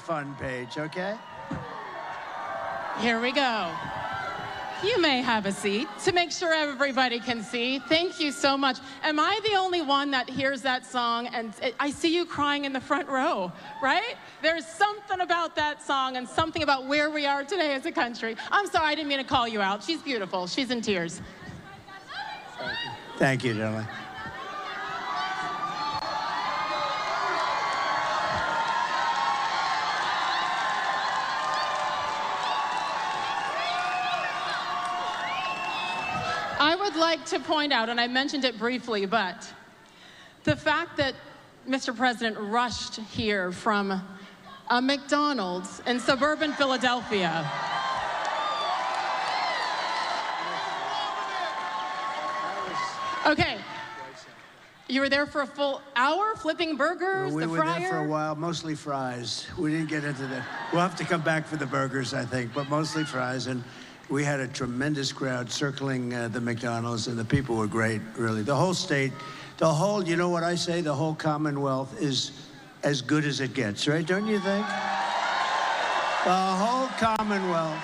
fun page, okay? Here we go. You may have a seat to make sure everybody can see. Thank you so much. Am I the only one that hears that song? And I see you crying in the front row, right? There's something about that song and something about where we are today as a country. I'm sorry, I didn't mean to call you out. She's beautiful. She's in tears. Thank you, darling. I would like to point out, and I mentioned it briefly, but the fact that Mr. President rushed here from a McDonald's in suburban Philadelphia. Okay, you were there for a full hour flipping burgers, we the were fryer? there for a while, mostly fries. We didn't get into that. We'll have to come back for the burgers, I think, but mostly fries. And we had a tremendous crowd circling the McDonald's, and the people were great, really. The whole state, the whole, you know what I say, the whole Commonwealth is as good as it gets, right? Don't you think? The whole Commonwealth.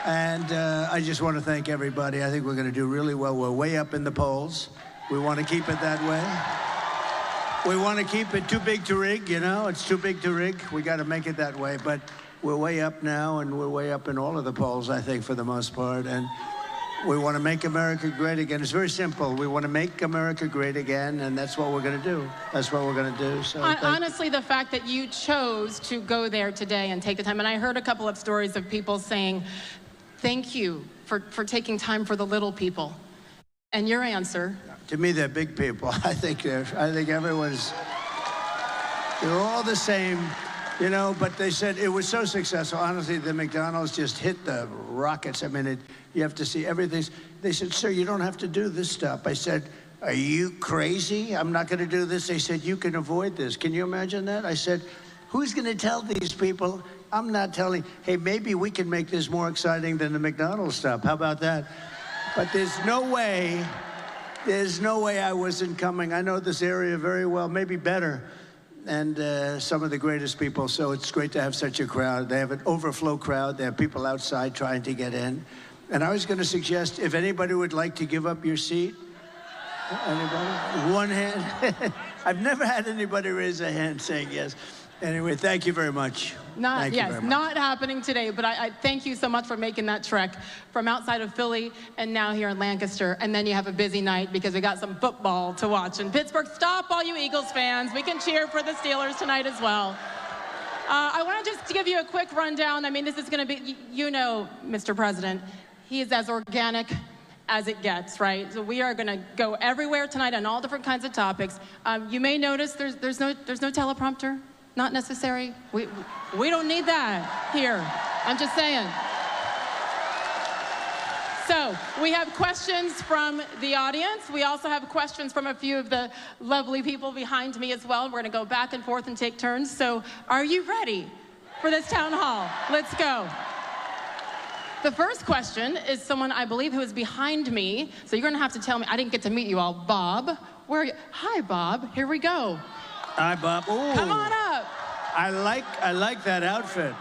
And I just want to thank everybody. I think we're going to do really well. We're way up in the polls. We want to keep it that way. We want to keep it too big to rig, you know? It's too big to rig. We got to make it that way. But we're way up now, and we're way up in all of the polls, I think, for the most part. And we want to make America great again. It's very simple. We want to make America great again, and that's what we're going to do. That's what we're going to do. So honestly, the fact that you chose to go there today and take the time, and I heard a couple of stories of people saying, thank you for taking time for the little people. And your answer? To me, they're big people. I think everyone's, they're all the same. You know, but they said it was so successful. Honestly, the McDonald's just hit the rockets. I mean, you have to see everything. They said, sir, you don't have to do this stuff. I said, are you crazy? I'm not going to do this. They said, you can avoid this. Can you imagine that? I said, who's going to tell these people? I'm not telling. Hey, maybe we can make this more exciting than the McDonald's stuff. How about that? But there's no way I wasn't coming. I know this area very well, maybe better. And some of the greatest people, so it's great to have such a crowd. They have an overflow crowd. They have people outside trying to get in. And I was going to suggest, if anybody would like to give up your seat, anybody? One hand. I've never had anybody raise a hand saying yes. Anyway, thank you very much. Not happening today, but I thank you so much for making that trek from outside of Philly and now here in Lancaster. And then you have a busy night because we got some football to watch in Pittsburgh. Stop, all you Eagles fans. We can cheer for the Steelers tonight as well. I want to just give you a quick rundown. I mean, this is going to be, you know, Mr. President, he is as organic as it gets, right? So we are going to go everywhere tonight on all different kinds of topics. You may notice there's no teleprompter. Not necessary. We don't need that here. I'm just saying. So we have questions from the audience. We also have questions from a few of the lovely people behind me as well. We're going to go back and forth and take turns. So are you ready for this town hall? Let's go. The first question is someone I believe who is behind me. So you're going to have to tell me. I didn't get to meet you all. Bob, where are you? Hi, Bob. Here we go. Hi, Bob. Ooh. Come on up. I like that outfit.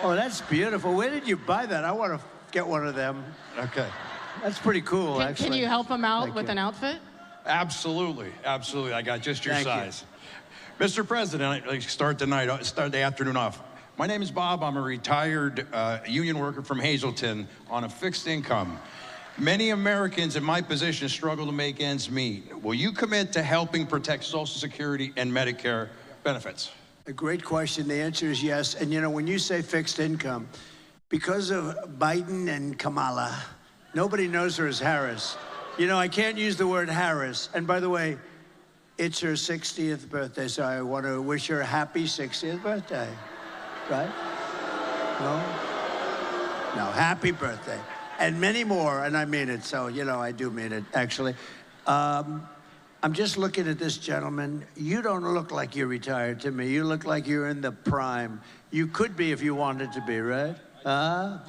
Oh, that's beautiful. Where did you buy that? I want to get one of them. Okay. That's pretty cool, actually. Can you help him out with an outfit? Absolutely. Absolutely. I got just your size. Mr. President, I start the afternoon off. My name is Bob. I'm a retired union worker from Hazleton on a fixed income. Many Americans in my position struggle to make ends meet. Will you commit to helping protect Social Security and Medicare benefits? A great question. The answer is yes. And you know, when you say fixed income, because of Biden and Kamala, nobody knows her as Harris. You know, I can't use the word Harris. And by the way, it's her 60th birthday, so I want to wish her a happy 60th birthday. Right? No? No, happy birthday. And many more, and I mean it, so, you know, I do mean it, actually. I'm just looking at this gentleman. You don't look like you're retired to me. You look like you're in the prime. You could be if you wanted to be, right?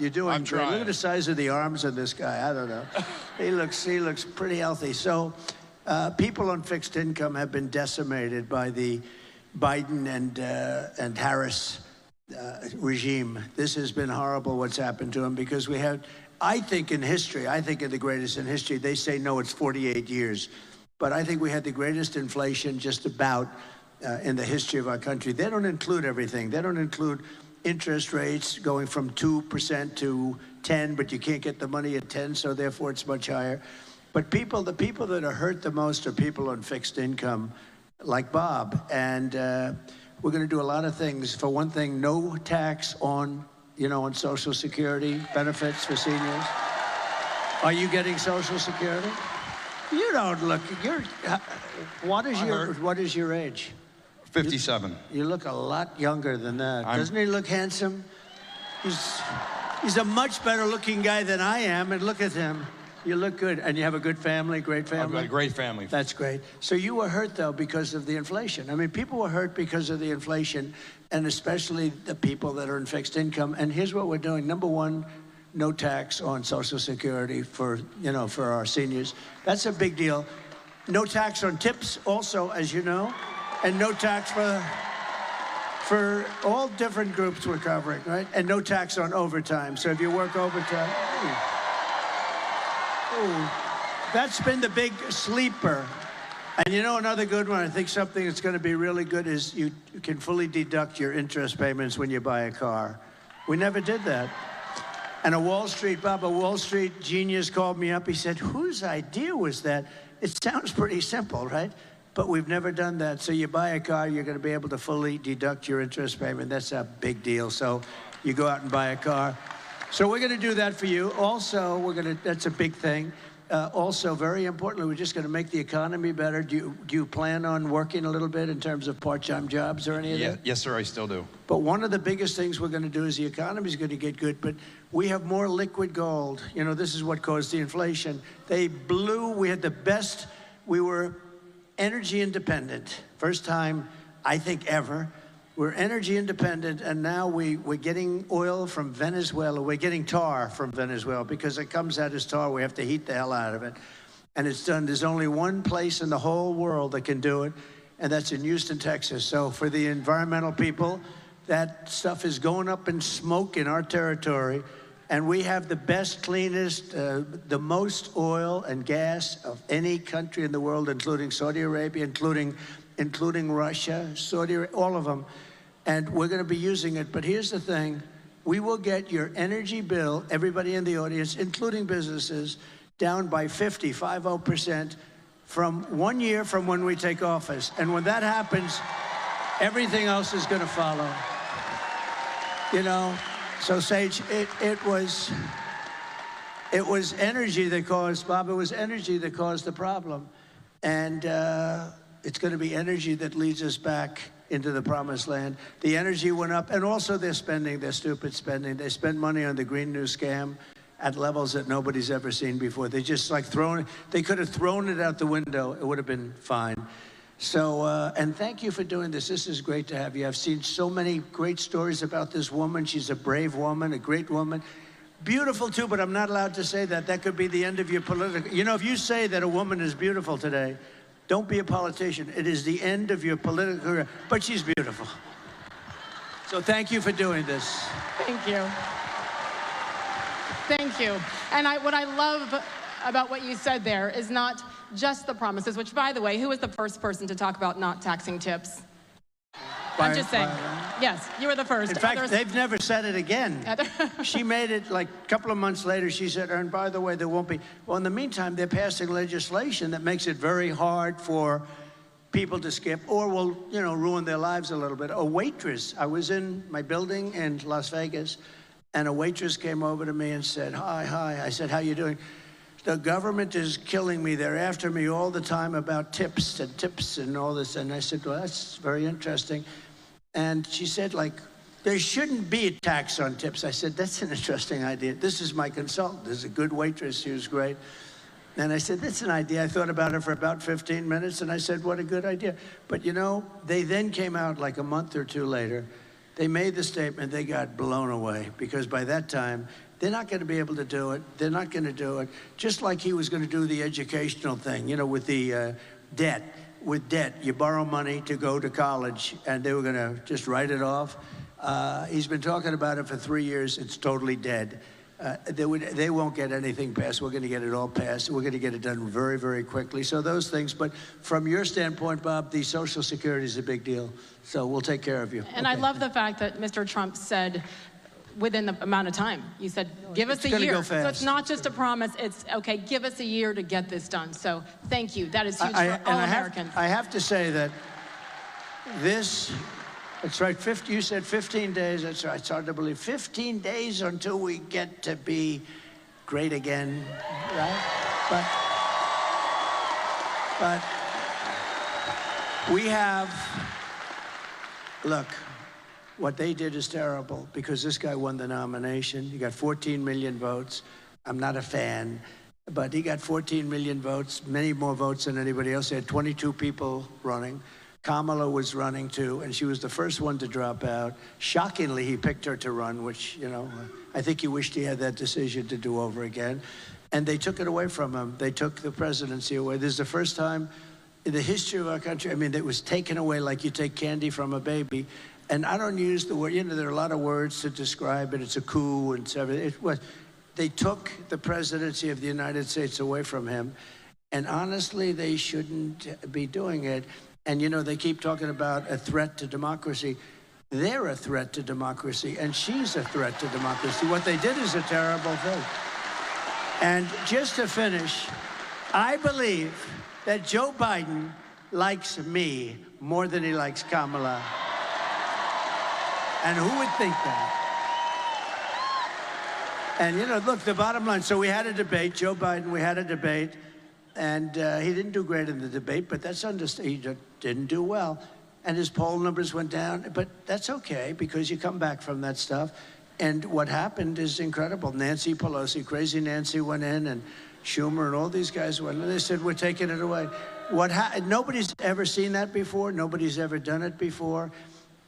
You're doing great. Look at the size of the arms of this guy. I don't know. He looks pretty healthy. So people on fixed income have been decimated by the Biden and Harris regime. This has been horrible what's happened to them, because we have, I think in history, I think in the greatest in history, they say no, it's 48 years. But I think we had the greatest inflation just about in the history of our country. They don't include everything. They don't include interest rates going from 2% to 10, but you can't get the money at 10, so therefore it's much higher. But the people that are hurt the most are people on fixed income, like Bob. And we're going to do a lot of things. For one thing, no tax on, on Social Security benefits for seniors. Are you getting Social Security? You don't look. What is your age? 57. You look a lot younger than that. Doesn't he look handsome? He's a much better looking guy than I am, and look at him. You look good, and you have a good family, great family. I've got a great family. That's great. So you were hurt, though, because of the inflation. I mean, people were hurt because of the inflation, and especially the people that are in fixed income. And here's what we're doing. Number one, no tax on Social Security for our seniors. That's a big deal. No tax on tips also, as you know, and no tax for all different groups we're covering, right? And no tax on overtime. So if you work overtime, that's been the big sleeper. And another good one, I think something that's going to be really good is you can fully deduct your interest payments when you buy a car. We never did that. And a Wall Street genius called me up. He said, whose idea was that? It sounds pretty simple, right? But we've never done that. So you buy a car, you're going to be able to fully deduct your interest payment. That's a big deal. So you go out and buy a car. So we're going to do that for you. Also, that's a big thing. Also, very importantly, we're just going to make the economy better. Do you plan on working a little bit in terms of part-time jobs or any of that? Yes, sir, I still do. But one of the biggest things we're going to do is the economy is going to get good, but we have more liquid gold. This is what caused the inflation. We had the best, we were energy independent. First time, I think, ever. We're energy independent, and now we're getting oil from Venezuela. We're getting tar from Venezuela because it comes out as tar. We have to heat the hell out of it. And it's done. There's only one place in the whole world that can do it, and that's in Houston, Texas. So for the environmental people, that stuff is going up in smoke in our territory, and we have the best, cleanest, the most oil and gas of any country in the world, including Saudi Arabia, including Russia, Saudi Arabia, all of them. And we're going to be using it. But here's the thing. We will get your energy bill, everybody in the audience, including businesses, down by 50% from 1 year from when we take office. And when that happens, everything else is going to follow. So Sage, it was energy that caused, Bob, it was energy that caused the problem. And it's going to be energy that leads us back into the promised land. The energy went up, and also their stupid spending. They spend money on the Green New scam at levels that nobody's ever seen before. They just they could have thrown it out the window. It would have been fine. So, and thank you for doing this. This is great to have you. I've seen so many great stories about this woman. She's a brave woman, a great woman. Beautiful too, but I'm not allowed to say that. That could be the end of your political, if you say that a woman is beautiful today, don't be a politician. It is the end of your political career. But she's beautiful. So thank you for doing this. Thank you. Thank you. And what I love about what you said there is not just the promises, which, by the way, who was the first person to talk about not taxing tips? I'm just saying. Yes, you were the first. In fact, they've never said it again. She made it like a couple of months later. She said, and by the way, there won't be. Well, in the meantime, they're passing legislation that makes it very hard for people to skip or will, ruin their lives a little bit. A waitress, I was in my building in Las Vegas, and a waitress came over to me and said, hi. I said, how you doing? The government is killing me. They're after me all the time about tips and all this. And I said, well, that's very interesting. And she said, there shouldn't be a tax on tips. I said, that's an interesting idea. This is my consultant. This is a good waitress. She was great. And I said, that's an idea. I thought about it for about 15 minutes, and I said, what a good idea. But, they then came out like a month or two later. They made the statement. They got blown away because by that time, they're not going to be able to do it. They're not going to do it. Just like he was going to do the educational thing, with the debt. with debt. You borrow money to go to college, and they were going to just write it off. He's been talking about it for 3 years. It's totally dead. They won't get anything passed. We're going to get it all passed. We're going to get it done very, very quickly. So those things. But from your standpoint, Bob, the Social Security is a big deal. So we'll take care of you. And I love the fact that Mr. Trump said within the amount of time. You said, give us a year. Go fast. So it's not just a promise. It's, okay, give us a year to get this done. So thank you. That is huge for all Americans. I have to say that this... That's right, you said 15 days, that's right, it's hard to believe. 15 days until we get to be great again, right? But we have, look, what they did is terrible because this guy won the nomination. He got 14 million votes. I'm not a fan, but he got 14 million votes, many more votes than anybody else. He had 22 people running. Kamala was running too, and she was the first one to drop out. Shockingly, he picked her to run, which, you know, I think he wished he had that decision to do over again. And they took it away from him. They took the presidency away. This is the first time in the history of our country, I mean, it was taken away like you take candy from a baby. And I don't use the word, you know, there are a lot of words to describe it. It's a coup and everything. They took the presidency of the United States away from him. And honestly, they shouldn't be doing it. And, you know, they keep talking about a threat to democracy. They're a threat to democracy, and she's a threat to democracy. What they did is a terrible thing. And just to finish, I believe that Joe Biden likes me more than he likes Kamala. And who would think that? And, you know, look, the bottom line, so we had a debate, Joe Biden, we had a debate. And he didn't do great in the debate, but that's understandable. He didn't do well. And his poll numbers went down, but that's okay because you come back from that stuff. And what happened is incredible. Nancy Pelosi, crazy Nancy, went in, and Schumer and all these guys went in, and they said, we're taking it away. Nobody's ever seen that before. Nobody's ever done it before.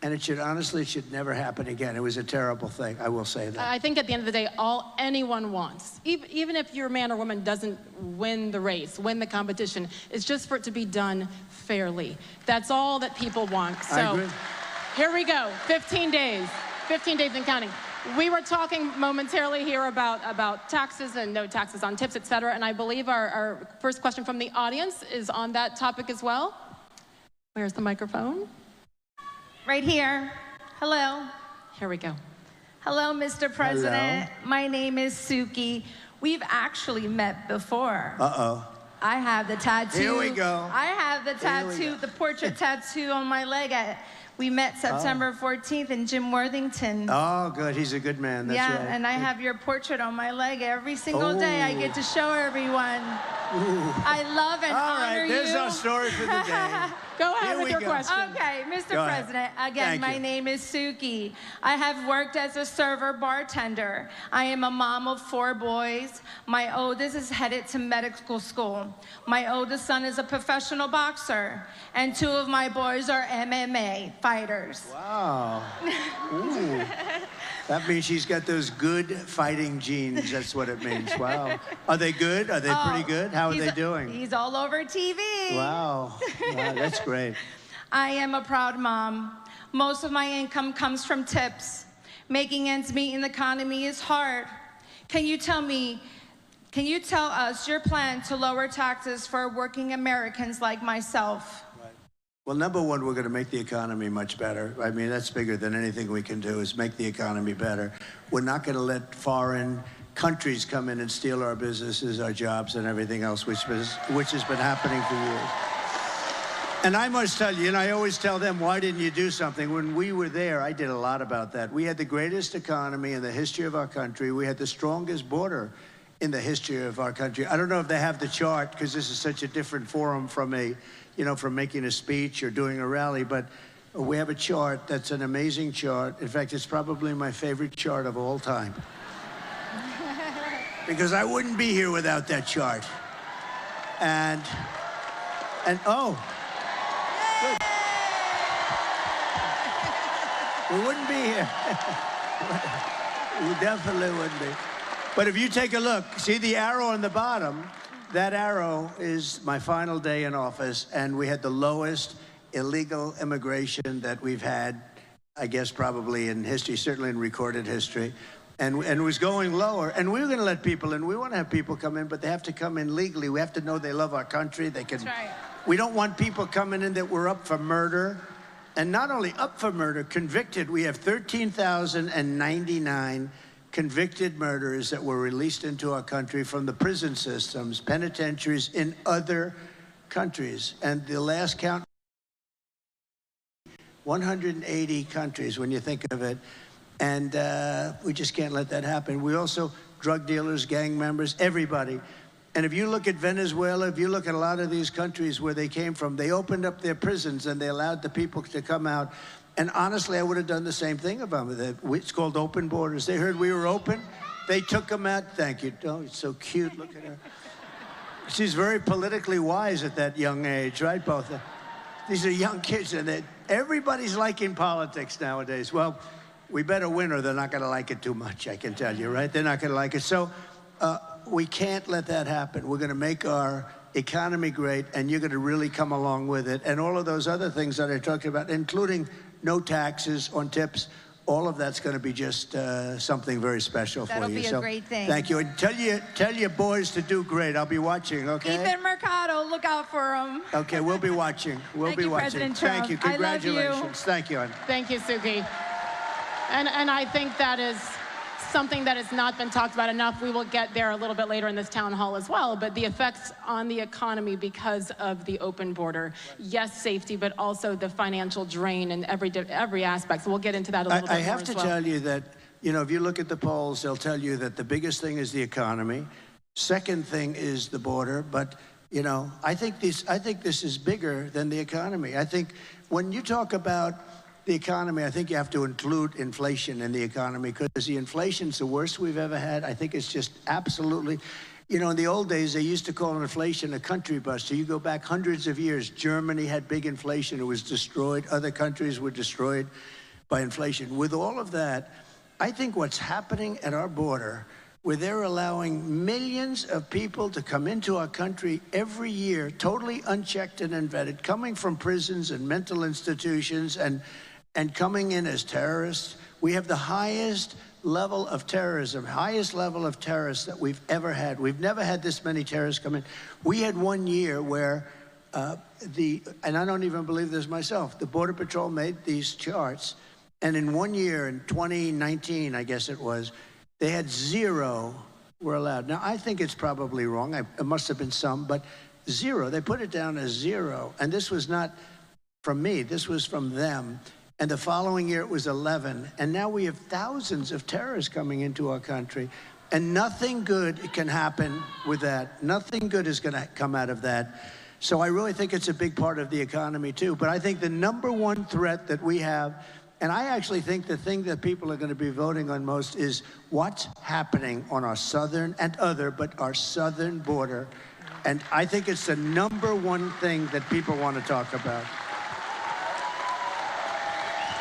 And it should, honestly, it should never happen again. It was a terrible thing, I will say that. I think at the end of the day, all anyone wants, even if your man or woman doesn't win the race, win the competition, is just for it to be done fairly. That's all that people want. So I agree. Here we go, 15 days and counting. We were talking momentarily here about taxes and no taxes on tips, et cetera, and I believe our first question from the audience is on that topic as well. Where's the microphone? Right here. Hello. Here we go. Hello, Mr. President. Hello. My name is Suki. We've actually met before. Uh-oh. I have the tattoo. Here we go. I have the tattoo, the portrait tattoo on my leg. We met September 14th in Jim Worthington. Oh, good. He's a good man. That's right. And I have your portrait on my leg every single day. I get to show everyone. I love and honor you. All right, there's our story for the day. Go ahead with your question. Okay, Mr. President, again, my name is Suki. I have worked as a server bartender. I am a mom of 4 boys. My oldest is headed to medical school. My oldest son is a professional boxer. And 2 of my boys are MMA fighters. Wow. Ooh. That means she's got those good fighting genes. That's what it means. Wow. Are they good? Are they pretty good? How are they doing? He's all over TV. Wow. Wow, that's great. I am a proud mom. Most of my income comes from tips. Making ends meet in the economy is hard. Can you tell us your plan to lower taxes for working Americans like myself? Well, number one, we're going to make the economy much better. I mean, that's bigger than anything we can do is make the economy better. We're not going to let foreign countries come in and steal our businesses, our jobs, and everything else, which has been happening for years. And I must tell you, and I always tell them, why didn't you do something? When we were there, I did a lot about that. We had the greatest economy in the history of our country. We had the strongest border in the history of our country. I don't know if they have the chart, because this is such a different forum from from making a speech or doing a rally, but we have a chart that's an amazing chart. In fact, it's probably my favorite chart of all time. Because I wouldn't be here without that chart. And oh, good. We wouldn't be here. We definitely wouldn't be. But if you take a look, see the arrow on the bottom, that arrow is my final day in office, and we had the lowest illegal immigration that we've had, I guess, probably in history, certainly in recorded history. And it was going lower, and we were going to let people in. We want to have people come in, but they have to come in legally. We have to know they love our country. They can. That's right. We don't want people coming in that were up for murder, and not only up for murder, convicted. We have 13,099 convicted murderers that were released into our country from the prison systems, penitentiaries in other countries. And the last count, 180 countries when you think of it. And we just can't let that happen. We also, drug dealers, gang members, everybody. And if you look at Venezuela, if you look at a lot of these countries where they came from, they opened up their prisons and they allowed the people to come out. And honestly, I would have done the same thing if I were there. It's called open borders. They heard we were open. They took them out. Thank you. Oh, it's so cute. Look at her. She's very politically wise at that young age, right? Both. These are young kids, and everybody's liking politics nowadays. Well, we better win or they're not going to like it too much, I can tell you, right? They're not going to like it. So we can't let that happen. We're going to make our economy great, and you're going to really come along with it. And all of those other things that I talked about, including no taxes on tips, all of that's going to be just something very special for you. That'll be a great thing. Thank you. And tell your boys to do great. I'll be watching, okay? Ethan Mercado, look out for him. Okay, we'll be watching. We'll be watching. President Trump. Thank you. I love you. Congratulations. Thank you. Thank you, Suki. And I think that is something that has not been talked about enough. We will get there a little bit later in this town hall as well, but the effects on the economy because of the open border. Yes, safety, but also the financial drain and every aspect. So we'll get into that a little bit more as well. I have to tell you that, you know, if you look at the polls, they'll tell you that the biggest thing is the economy. Second thing is the border, but you know, I think this is bigger than the economy. I think when you talk about the economy, I think you have to include inflation in the economy, because the inflation's the worst we've ever had. I think it's just absolutely, you know, in the old days, they used to call inflation a country buster. You go back hundreds of years, Germany had big inflation. It was destroyed. Other countries were destroyed by inflation. With all of that, I think what's happening at our border, where they're allowing millions of people to come into our country every year, totally unchecked and unvetted, coming from prisons and mental institutions and coming in as terrorists. We have the highest level of terrorism, highest level of terrorists that we've ever had. We've never had this many terrorists come in. We had one year where and I don't even believe this myself, the Border Patrol made these charts, and in 1 year, in 2019, I guess it was, they had 0 were allowed. Now, I think it's probably wrong. It must have been some, but 0. They put it down as 0. And this was not from me. This was from them. And the following year, it was 11. And now we have thousands of terrorists coming into our country. And nothing good can happen with that. Nothing good is going to come out of that. So I really think it's a big part of the economy, too. But I think the #1 threat that we have, and I actually think the thing that people are going to be voting on most is what's happening on our southern but our southern border. And I think it's the #1 thing that people want to talk about.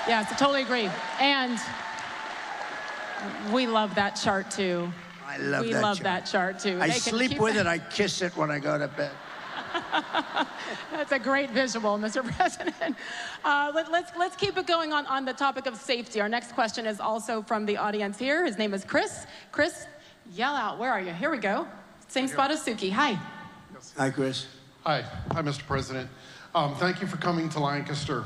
Yes, I totally agree. And we love that chart, too. I love that chart. We love that chart, too. I sleep with it. I kiss it when I go to bed. That's a great visual, Mr. President. Let's keep it going on the topic of safety. Our next question is also from the audience here. His name is Chris. Chris, yell out. Where are you? Here we go. Same spot as Suki. Hi. Hi, Chris. Hi, Mr. President. Thank you for coming to Lancaster.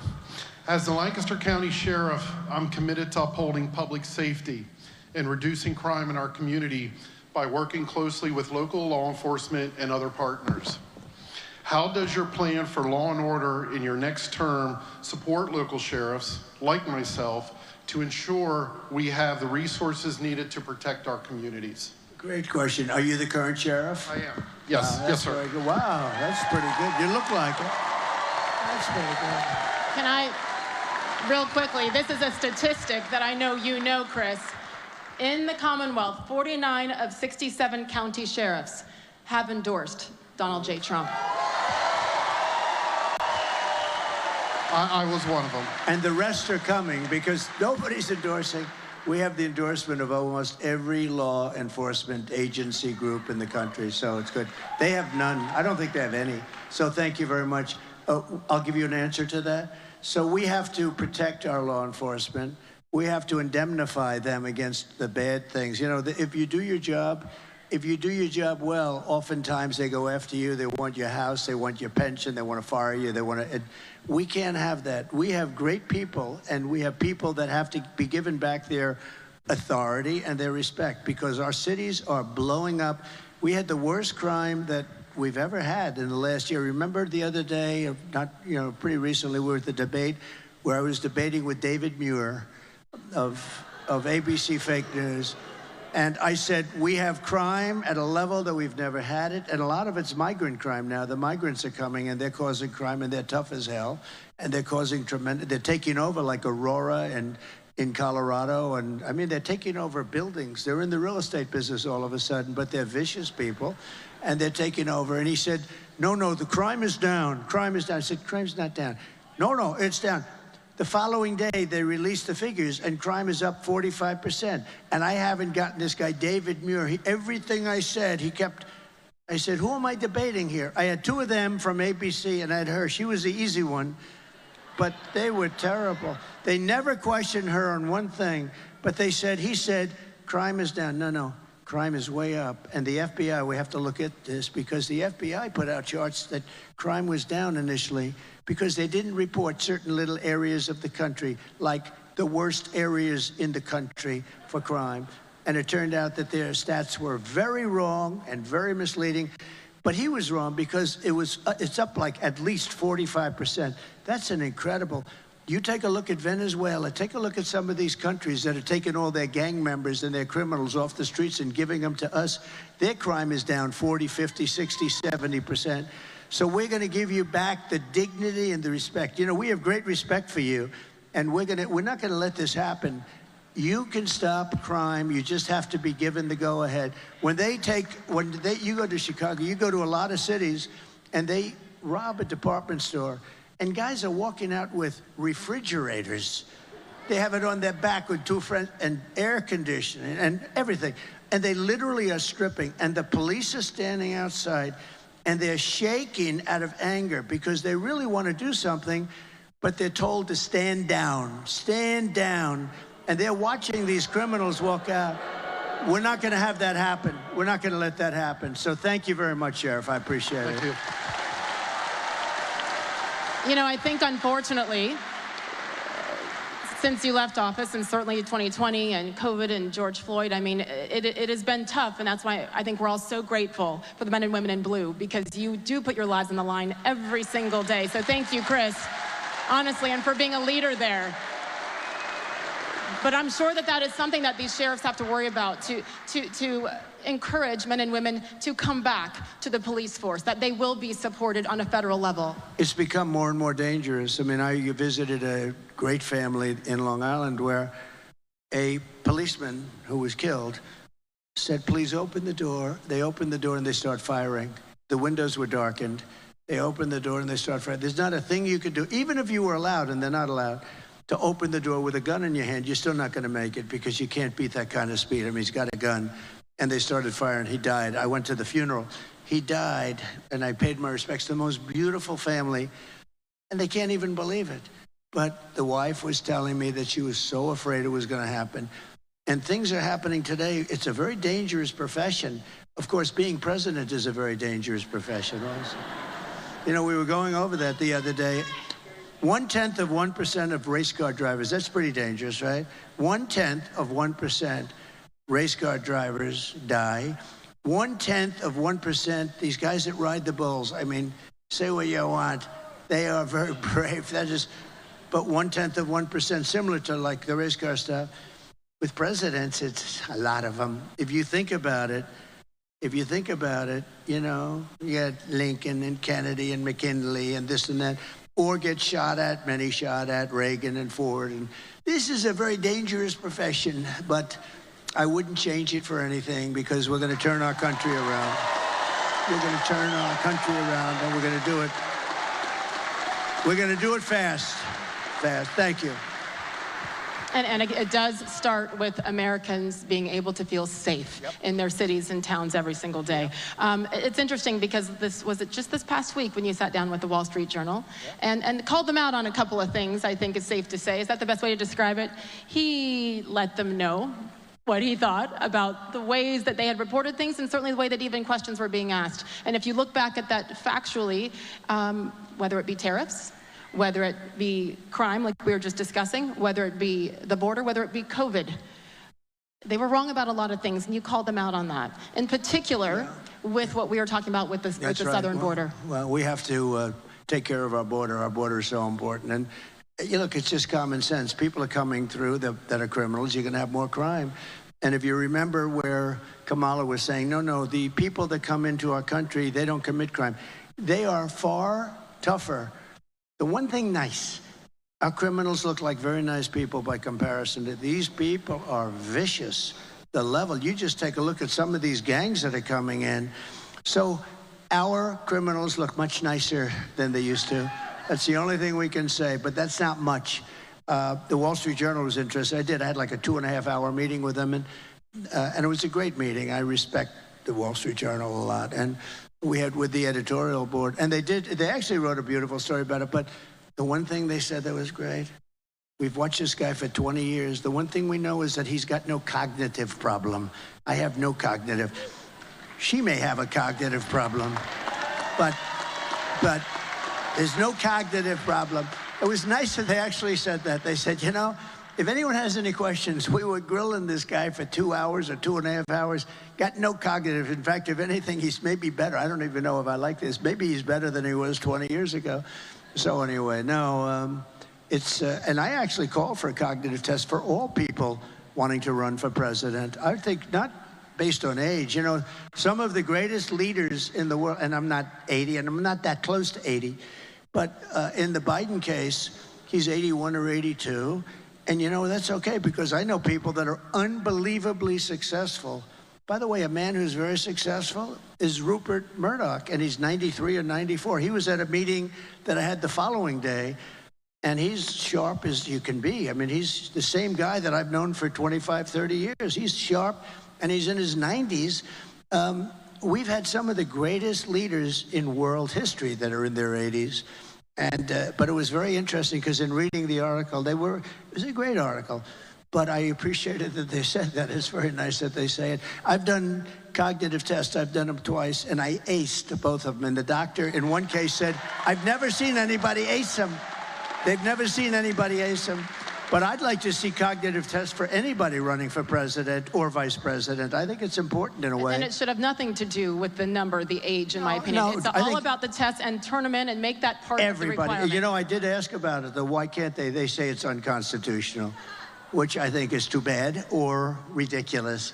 As the Lancaster County Sheriff, I'm committed to upholding public safety and reducing crime in our community by working closely with local law enforcement and other partners. How does your plan for law and order in your next term support local sheriffs, like myself, to ensure we have the resources needed to protect our communities? Great question. Are you the current sheriff? I am. Yes, yes, sir. Very good. Wow, that's pretty good. You look like it. That's pretty good. Can I, real quickly, this is a statistic that I know you know, Chris. In the Commonwealth, 49 of 67 county sheriffs have endorsed Donald J. Trump. I was one of them. And the rest are coming because nobody's endorsing. We have the endorsement of almost every law enforcement agency group in the country, so it's good. They have none. I don't think they have any. So thank you very much. I'll give you an answer to that. So we have to protect our law enforcement. We have to indemnify them against the bad things. You know, if you do your job well, oftentimes they go after you. They want your house. They want your pension. They want to fire you. They want to. We can't have that. We have great people, and we have people that have to be given back their authority and their respect because our cities are blowing up. We had the worst crime that we've ever had in the last year. Remember the other day, pretty recently, we were at the debate where I was debating with David Muir of ABC Fake News. And I said, we have crime at a level that we've never had it. And a lot of it's migrant crime now. The migrants are coming and they're causing crime and they're tough as hell. And they're causing they're taking over like Aurora and in Colorado. And I mean, they're taking over buildings. They're in the real estate business all of a sudden, but they're vicious people and they're taking over. And he said, no, the crime is down. Crime is down. I said, crime's not down. No, it's down. The following day, they released the figures, and crime is up 45%. And I haven't gotten this guy, David Muir. Everything I said, I said, who am I debating here? I had two of them from ABC, and I had her. She was the easy one, but they were terrible. They never questioned her on one thing, but he said, crime is down. No, crime is way up. And the FBI, we have to look at this, because the FBI put out charts that crime was down initially, because they didn't report certain little areas of the country, like the worst areas in the country for crime. And it turned out that their stats were very wrong and very misleading. But he was wrong because it's up like at least 45%. That's an incredible. You take a look at Venezuela, take a look at some of these countries that are taking all their gang members and their criminals off the streets and giving them to us. Their crime is down 40, 50, 60, 70%. So we're going to give you back the dignity and the respect. You know, we have great respect for you, and we're not going to let this happen. You can stop crime. You just have to be given the go-ahead. You go to Chicago, you go to a lot of cities, and they rob a department store, and guys are walking out with refrigerators. They have it on their back with two friends, and air conditioning, and everything. And they literally are stripping, and the police are standing outside, and they're shaking out of anger because they really want to do something, but they're told to stand down, and they're watching these criminals walk out. We're not going to have that happen. We're not going to let that happen. So thank you very much, Sheriff. I appreciate it. Thank you. You know, I think, unfortunately, since you left office, and certainly 2020 and COVID and George Floyd, I mean, it has been tough, and that's why I think we're all so grateful for the men and women in blue, because you do put your lives on the line every single day. So thank you, Chris, honestly, and for being a leader there. But I'm sure that is something that these sheriffs have to worry about, to encourage men and women to come back to the police force, that they will be supported on a federal level. It's become more and more dangerous. I mean, I visited a great family in Long Island where a policeman who was killed said, please open the door. They opened the door and they start firing. The windows were darkened. They opened the door and they start firing. There's not a thing you could do, even if you were allowed, and they're not allowed, to open the door with a gun in your hand. You're still not going to make it because you can't beat that kind of speed. I mean, he's got a gun. And they started firing. He died. I went to the funeral. He died, and I paid my respects to the most beautiful family, and they can't even believe it. But the wife was telling me that she was so afraid it was going to happen. And things are happening today. It's a very dangerous profession. Of course, being president is a very dangerous profession also. You know, we were going over that the other day. 0.1% of race car drivers, that's pretty dangerous, right? 0.1% race car drivers die. 0.1%, these guys that ride the bulls, I mean, say what you want, they are very brave. But 0.1%, similar to like the race car stuff. With presidents, it's a lot of them. If you think about it, you know, you got Lincoln and Kennedy and McKinley and this and that, or get shot at, many shot at, Reagan and Ford. And this is a very dangerous profession, but I wouldn't change it for anything, because we're going to turn our country around. We're going to turn our country around, and we're going to do it. We're going to do it fast. Thank you. And it does start with Americans being able to feel safe in their cities and towns every single day. It's interesting because was it just this past week when you sat down with the Wall Street Journal and called them out on a couple of things, I think is safe to say. Is that the best way to describe it? He let them know what he thought about the ways that they had reported things and certainly the way that even questions were being asked. And if you look back at that factually, whether it be tariffs, whether it be crime like we were just discussing, whether it be the border, whether it be COVID, they were wrong about a lot of things, and you called them out on that. In particular, with what we were talking about with the southern border. Well, we have to take care of our border. Our border is so important. And look, it's just common sense. People are coming through that are criminals. You're going to have more crime. And if you remember where Kamala was saying, no, the people that come into our country, they don't commit crime. They are far tougher. The one thing nice, our criminals look like very nice people by comparison to these people are vicious. The level, you just take a look at some of these gangs that are coming in. So our criminals look much nicer than they used to. That's the only thing we can say, but that's not much. The Wall Street Journal was interested. I had like a 2.5-hour meeting with them, and it was a great meeting. I respect the Wall Street Journal a lot. And we had with the editorial board, and they actually wrote a beautiful story about it, but the one thing they said that was great, we've watched this guy for 20 years. The one thing we know is that he's got no cognitive problem. I have no cognitive. She may have a cognitive problem, but there's no cognitive problem. It was nice that they actually said that. They said, if anyone has any questions, we were grilling this guy for 2 hours or 2.5 hours, got no cognitive. In fact, if anything, he's maybe better. I don't even know if I like this. Maybe he's better than he was 20 years ago. So anyway, no, and I actually called for a cognitive test for all people wanting to run for president. I think not based on age. Some of the greatest leaders in the world, and I'm not 80, and I'm not that close to 80, but in the Biden case, he's 81 or 82. And that's okay, because I know people that are unbelievably successful. By the way, a man who's very successful is Rupert Murdoch, and he's 93 or 94. He was at a meeting that I had the following day, and he's sharp as you can be. I mean, he's the same guy that I've known for 25, 30 years. He's sharp, and he's in his 90s. We've had some of the greatest leaders in world history that are in their 80s. But it was very interesting because in reading the article, it was a great article, but I appreciated that they said that. It's very nice that they say it. I've done cognitive tests. I've done them twice, and I aced both of them. And the doctor in one case said, I've never seen anybody ace them. They've never seen anybody ace them. But I'd like to see cognitive tests for anybody running for president or vice president. I think it's important in a way. And it should have nothing to do with the number, the age, in my opinion. No, it's all about the tests, and turn them in and make that part of the requirement. I did ask about it, though. Why can't they? They say it's unconstitutional, which I think is too bad or ridiculous.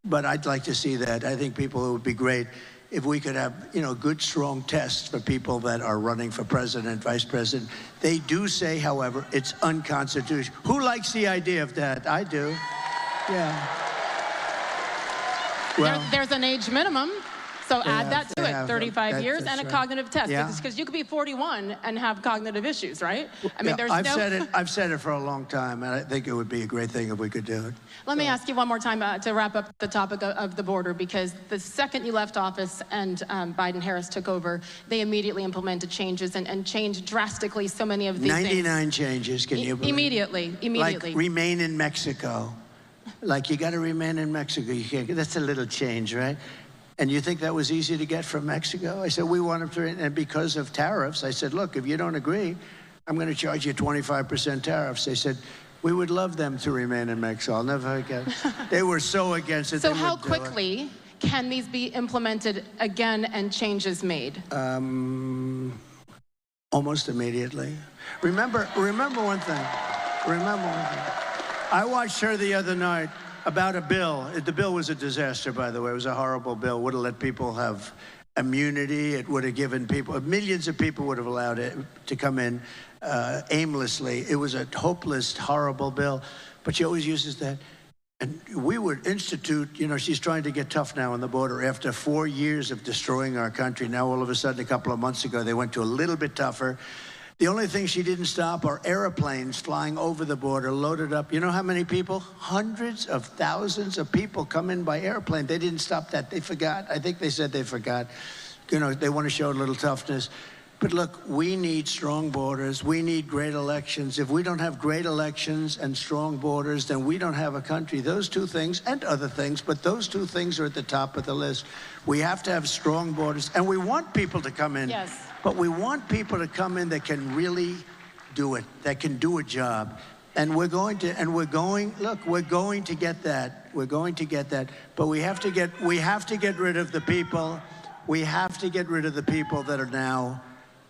But I'd like to see that. I think it would be great if we could have, good, strong tests for people that are running for president, vice president. They do say, however, it's unconstitutional. Who likes the idea of that? I do. Yeah. Well, there's an age minimum. So add that to it, 35 years and a cognitive test. Because you could be 41 and have cognitive issues, right? I mean, I've said it for a long time, and I think it would be a great thing if we could do it. Let me ask you one more time to wrap up the topic of the border, because the second you left office and Biden-Harris took over, they immediately implemented changes and changed drastically so many of these 99 changes, can you believe? Immediately. Like remain in Mexico. Like, you got to remain in Mexico. You can't. That's a little change, right? And you think that was easy to get from Mexico? I said, we want them to, and because of tariffs, I said, look, if you don't agree, I'm going to charge you 25% tariffs. They said, we would love them to remain in Mexico. I'll never forget. They were so against it. So how quickly can these be implemented again and changes made? Almost immediately. Remember one thing. I watched her the other night about a bill. The bill was a disaster, by the way. It was a horrible bill. Would have let people have immunity. It would have given people, millions of people would have allowed it to come in aimlessly. It was a hopeless, horrible bill. But she always uses that. And we would institute, she's trying to get tough now on the border after 4 years of destroying our country. Now, all of a sudden, a couple of months ago, they went to a little bit tougher. The only thing she didn't stop are airplanes flying over the border, loaded up. You know how many people? Hundreds of thousands of people come in by airplane. They didn't stop that. They forgot. I think they said they forgot. You know, they want to show a little toughness. But look, we need strong borders. We need great elections. If we don't have great elections and strong borders, then we don't have a country. Those two things, and other things, but those two things are at the top of the list. We have to have strong borders, and we want people to come in. Yes. But we want people to come in that can really do it, that can do a job. And we're going to get that. We're going to get that. But we have to get rid of the people. We have to get rid of the people that are now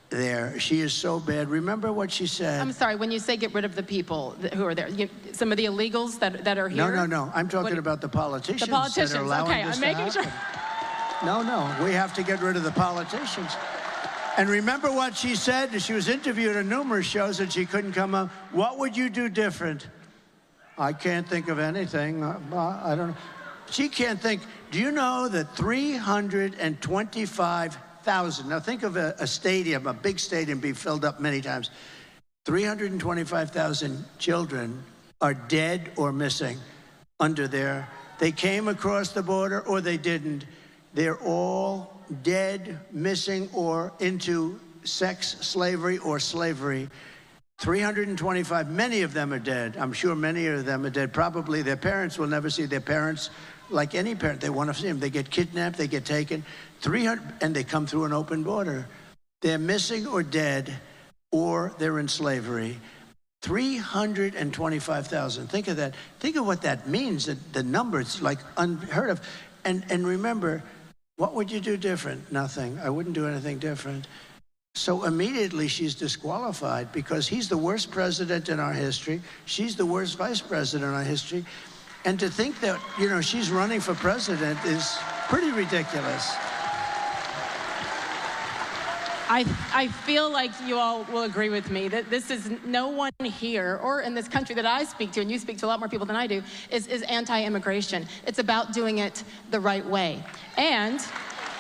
there. She is so bad. Remember what she said. I'm sorry, when you say get rid of the people who are there, some of the illegals that are here? No. I'm talking about the politicians. The politicians, that are allowing okay, this I'm making to happen. No, we have to get rid of the politicians. And remember what she said? She was interviewed on numerous shows and she couldn't come up. What would you do different? I can't think of anything. I don't know. She can't think. Do you know that 325,000, now think of a stadium, a big stadium be filled up many times. 325,000 children are dead or missing under there. They came across the border or they didn't. They're all dead, missing, or into sex slavery or slavery. 325, many of them are dead. I'm sure many of them are dead. Probably their parents will never see their parents. Like any parent, they want to see them. They get kidnapped, they get taken. 300, and they come through an open border. They're missing or dead, or they're in slavery. 325,000. Think of that. Think of what that means. The numbers, like unheard of. And remember, what would you do different? Nothing. I wouldn't do anything different. So immediately she's disqualified because he's the worst president in our history. She's the worst vice president in our history. And to think that, you know, she's running for president is pretty ridiculous. I feel like you all will agree with me that this is no one here or in this country that I speak to, and you speak to a lot more people than I do, is anti-immigration. It's about doing it the right way. And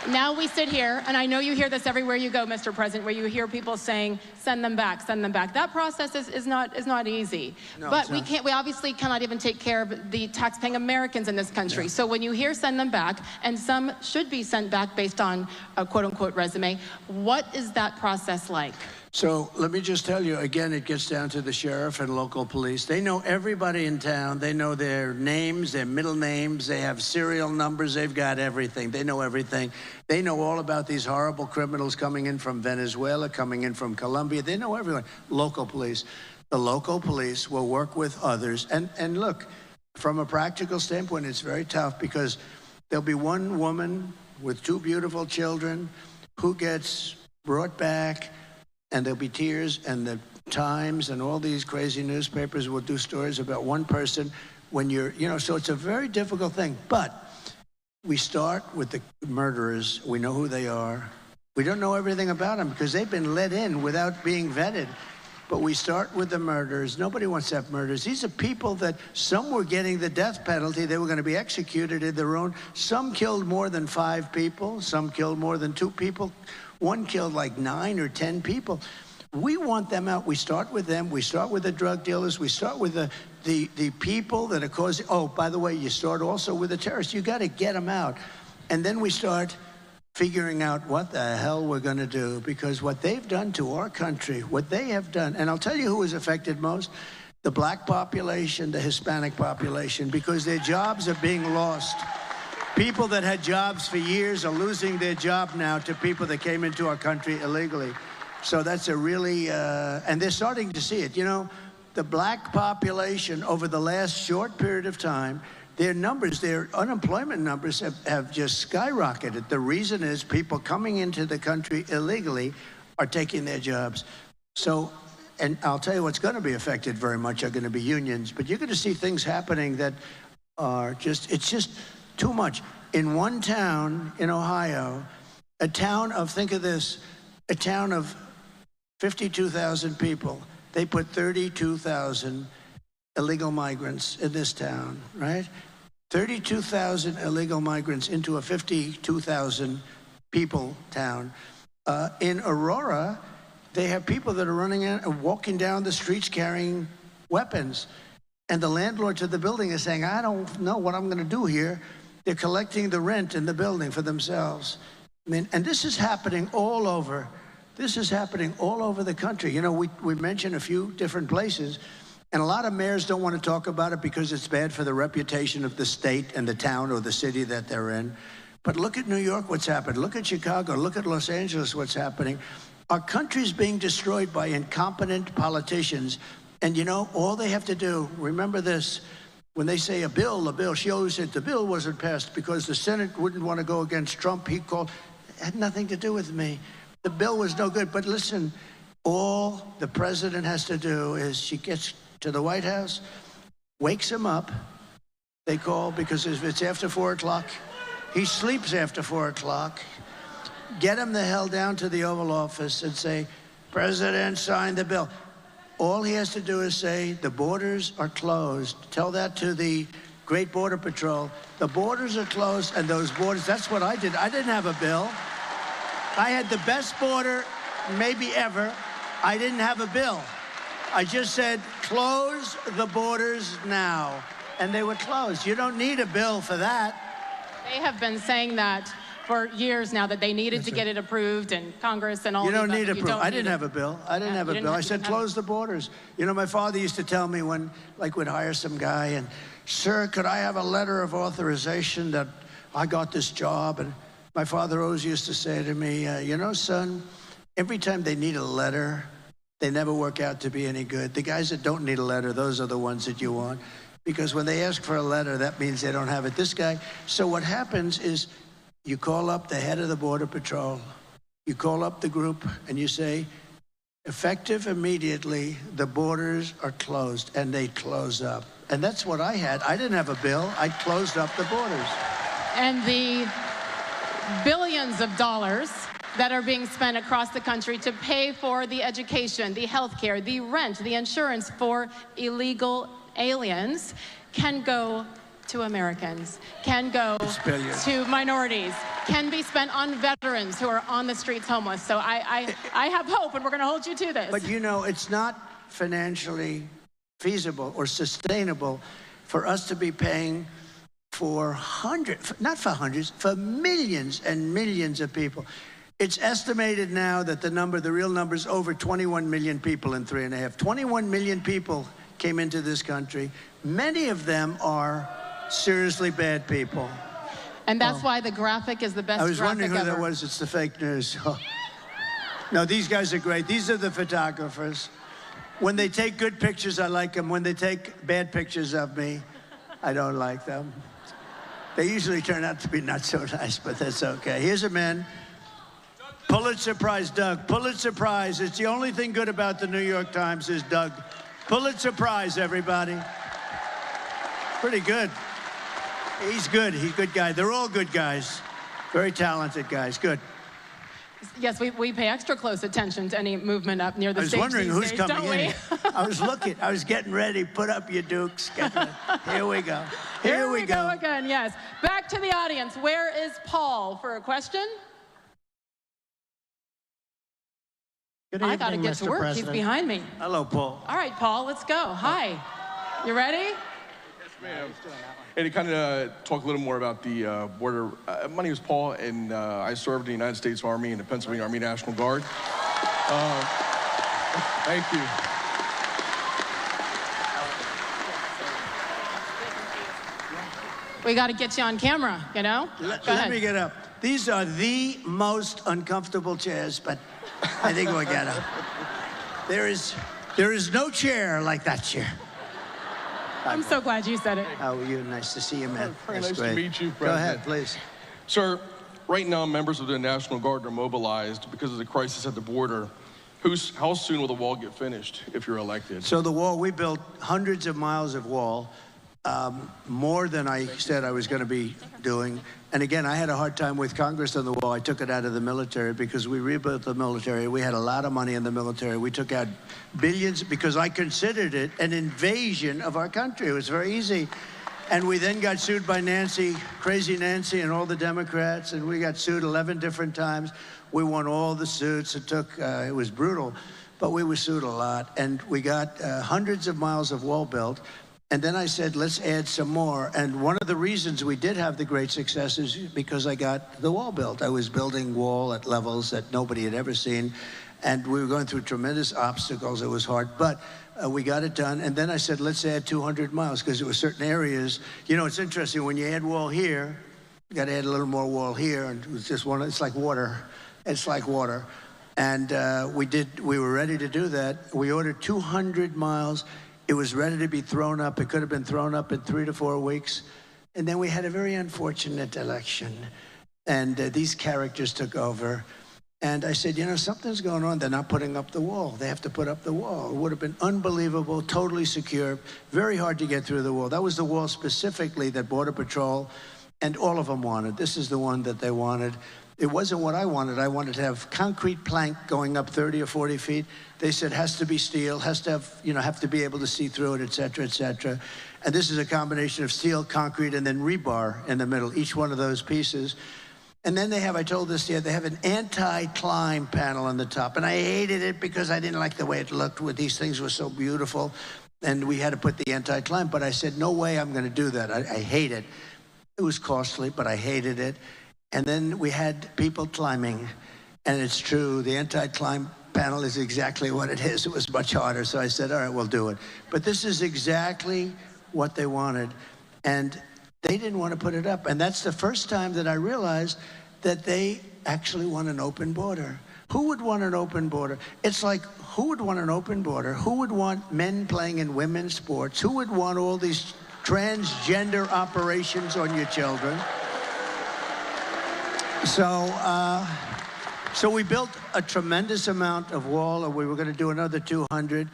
now we sit here, and I know you hear this everywhere you go, Mr. President, where you hear people saying, send them back, send them back. That process is not easy. No, but we obviously cannot even take care of the tax-paying Americans in this country. Yeah. So when you hear send them back, and some should be sent back based on a quote-unquote resume, what is that process like? So let me just tell you, again, it gets down to the sheriff and local police. They know everybody in town. They know their names, their middle names. They have serial numbers. They've got everything. They know everything. They know all about these horrible criminals coming in from Venezuela, coming in from Colombia. They know everyone. Local police. The local police will work with others. And look, from a practical standpoint, it's very tough because there'll be one woman with two beautiful children who gets brought back, and there'll be tears, and the Times and all these crazy newspapers will do stories about one person when you're, you know, so it's a very difficult thing. But we start with the murderers. We know who they are. We don't know everything about them because they've been let in without being vetted. But we start with the murderers. Nobody wants to have murders. These are people that some were getting the death penalty. They were going to be executed in their own. Some killed more than 5 people. Some killed more than 2 people. One killed like 9 or 10 people. We want them out. We start with them. We start with the drug dealers. We start with the people that are causing. Oh, by the way, you start also with the terrorists. You got to get them out. And then we start figuring out what the hell we're going to do, because what they've done to our country, what they have done, and I'll tell you who is affected most, the black population, the Hispanic population, because their jobs are being lost. People that had jobs for years are losing their job now to people that came into our country illegally. So that's a really, and they're starting to see it. You know, the black population over the last short period of time, their numbers, their unemployment numbers have just skyrocketed. The reason is people coming into the country illegally are taking their jobs. So, and I'll tell you what's going to be affected very much are going to be unions. But you're going to see things happening that are just, it's just too much. In one town in Ohio, a town of, think of this, a town of 52,000 people, they put 32,000 illegal migrants in this town, right? 32,000 illegal migrants into a 52,000 people town. In Aurora, they have people that are running out and walking down the streets carrying weapons. And the landlords of the building is saying, I don't know what I'm going to do here. They're collecting the rent in the building for themselves. I mean, and this is happening all over. This is happening all over the country. You know, we mentioned a few different places, and a lot of mayors don't want to talk about it because it's bad for the reputation of the state and the town or the city that they're in. But look at New York, what's happened. Look at Chicago. Look at Los Angeles, what's happening. Our country's being destroyed by incompetent politicians. And you know, all they have to do, remember this, when they say a bill, she always said the bill wasn't passed because the Senate wouldn't want to go against Trump. He called, it had nothing to do with me. The bill was no good. But listen, all the president has to do is she gets to the White House, wakes him up. They call because if it's after 4 o'clock, he sleeps after 4 o'clock. Get him the hell down to the Oval Office and say, President, sign the bill. All he has to do is say, the borders are closed. Tell that to the Great Border Patrol. The borders are closed, and those borders, that's what I did. I didn't have a bill. I had the best border maybe ever. I didn't have a bill. I just said, close the borders now. And they were closed. You don't need a bill for that. They have been saying that for years now, that they needed to get it approved in Congress and all. You don't need approval. I didn't have a bill. I didn't have a bill. I said close the borders. You know, my father used to tell me when, like, we'd hire some guy and, sir, could I have a letter of authorization that I got this job? And my father always used to say to me, you know, son, every time they need a letter, they never work out to be any good. The guys that don't need a letter, those are the ones that you want. Because when they ask for a letter, that means they don't have it. This guy, so what happens is, you call up the head of the Border Patrol, you call up the group, and you say, effective immediately, the borders are closed, and they close up. And that's what I had. I didn't have a bill. I closed up the borders. And the billions of dollars that are being spent across the country to pay for the education, the health care, the rent, the insurance for illegal aliens can go to Americans, can go to minorities, can be spent on veterans who are on the streets homeless. So I have hope, and we're going to hold you to this. But you know, it's not financially feasible or sustainable for us to be paying for not for hundreds, for millions and millions of people. It's estimated now that the real number is over 21 million people in 3.5. 21 million people came into this country. Many of them are seriously bad people. And that's why the graphic is the best graphic ever. I was wondering who that was. It's the fake news. No, these guys are great. These are the photographers. When they take good pictures, I like them. When they take bad pictures of me, I don't like them. They usually turn out to be not so nice, but that's okay. Here's a man. Pulitzer Prize, Doug. Pulitzer Prize. It's the only thing good about the New York Times is Doug. Pulitzer Prize, everybody. Pretty good. He's good. He's a good guy. They're all good guys. Very talented guys. Good. Yes, we pay extra close attention to any movement up near the stage. I was wondering who's coming in. I was looking. I was getting ready. Put up your dukes. Here we go. Here we go again, yes. Back to the audience. Where is Paul for a question? Good evening, I got to get to work. President. He's behind me. Hello, Paul. All right, Paul, let's go. Hi. You ready? Yes, ma'am. And to kind of talk a little more about the border. My name is Paul, and I served in the United States Army and the Pennsylvania Army National Guard. Thank you. We got to get you on camera, you know? Let me get up. These are the most uncomfortable chairs, but I think we'll get up. There is no chair like that chair. I'm so glad you said it. How are you? Nice to see you, man. Very nice to meet you, President. Go ahead, please. Sir, right now members of the National Guard are mobilized because of the crisis at the border. How soon will the wall get finished if you're elected? So the wall, we built hundreds of miles of wall, more than I said I was going to be doing. And again, I had a hard time with Congress on the wall. I took it out of the military because we rebuilt the military. We had a lot of money in the military. We took out billions because I considered it an invasion of our country. It was very easy And we then got sued by Nancy, crazy Nancy, and all the Democrats, and we got sued 11 different times. We won all the suits. It was brutal, but we were sued a lot. And we got hundreds of miles of wall built. And then I said, let's add some more. And one of the reasons we did have the great success is because I got the wall built. I was building wall at levels that nobody had ever seen. And we were going through tremendous obstacles. It was hard, but we got it done. And then I said, let's add 200 miles, because there were certain areas. You know, it's interesting, when you add wall here, you got to add a little more wall here, and it was just it's like water. It's like water. And we were ready to do that. We ordered 200 miles. It was ready to be thrown up. It could have been thrown up in 3 to 4 weeks. And then we had a very unfortunate election. And these characters took over. And I said, you know, something's going on. They're not putting up the wall. They have to put up the wall. It would have been unbelievable, totally secure, very hard to get through the wall. That was the wall specifically that Border Patrol and all of them wanted. This is the one that they wanted. It wasn't what I wanted. I wanted to have concrete plank going up 30 or 40 feet. They said, has to be steel, has to have, you know, have to be able to see through it, et cetera, et cetera. And this is a combination of steel, concrete, and then rebar in the middle, each one of those pieces. And then they have, I told this here, they have an anti-climb panel on the top. And I hated it because I didn't like the way it looked. These things were so beautiful. And we had to put the anti-climb. But I said, no way I'm going to do that. I hate it. It was costly, but I hated it. And then we had people climbing. And it's true, the anti-climb panel is exactly what it is. It was much harder. So I said, all right, we'll do it. But this is exactly what they wanted. And they didn't want to put it up. And that's the first time that I realized that they actually want an open border. Who would want an open border? It's like, who would want an open border? Who would want men playing in women's sports? Who would want all these transgender operations on your children? So we built a tremendous amount of wall, and we were going to do another 200.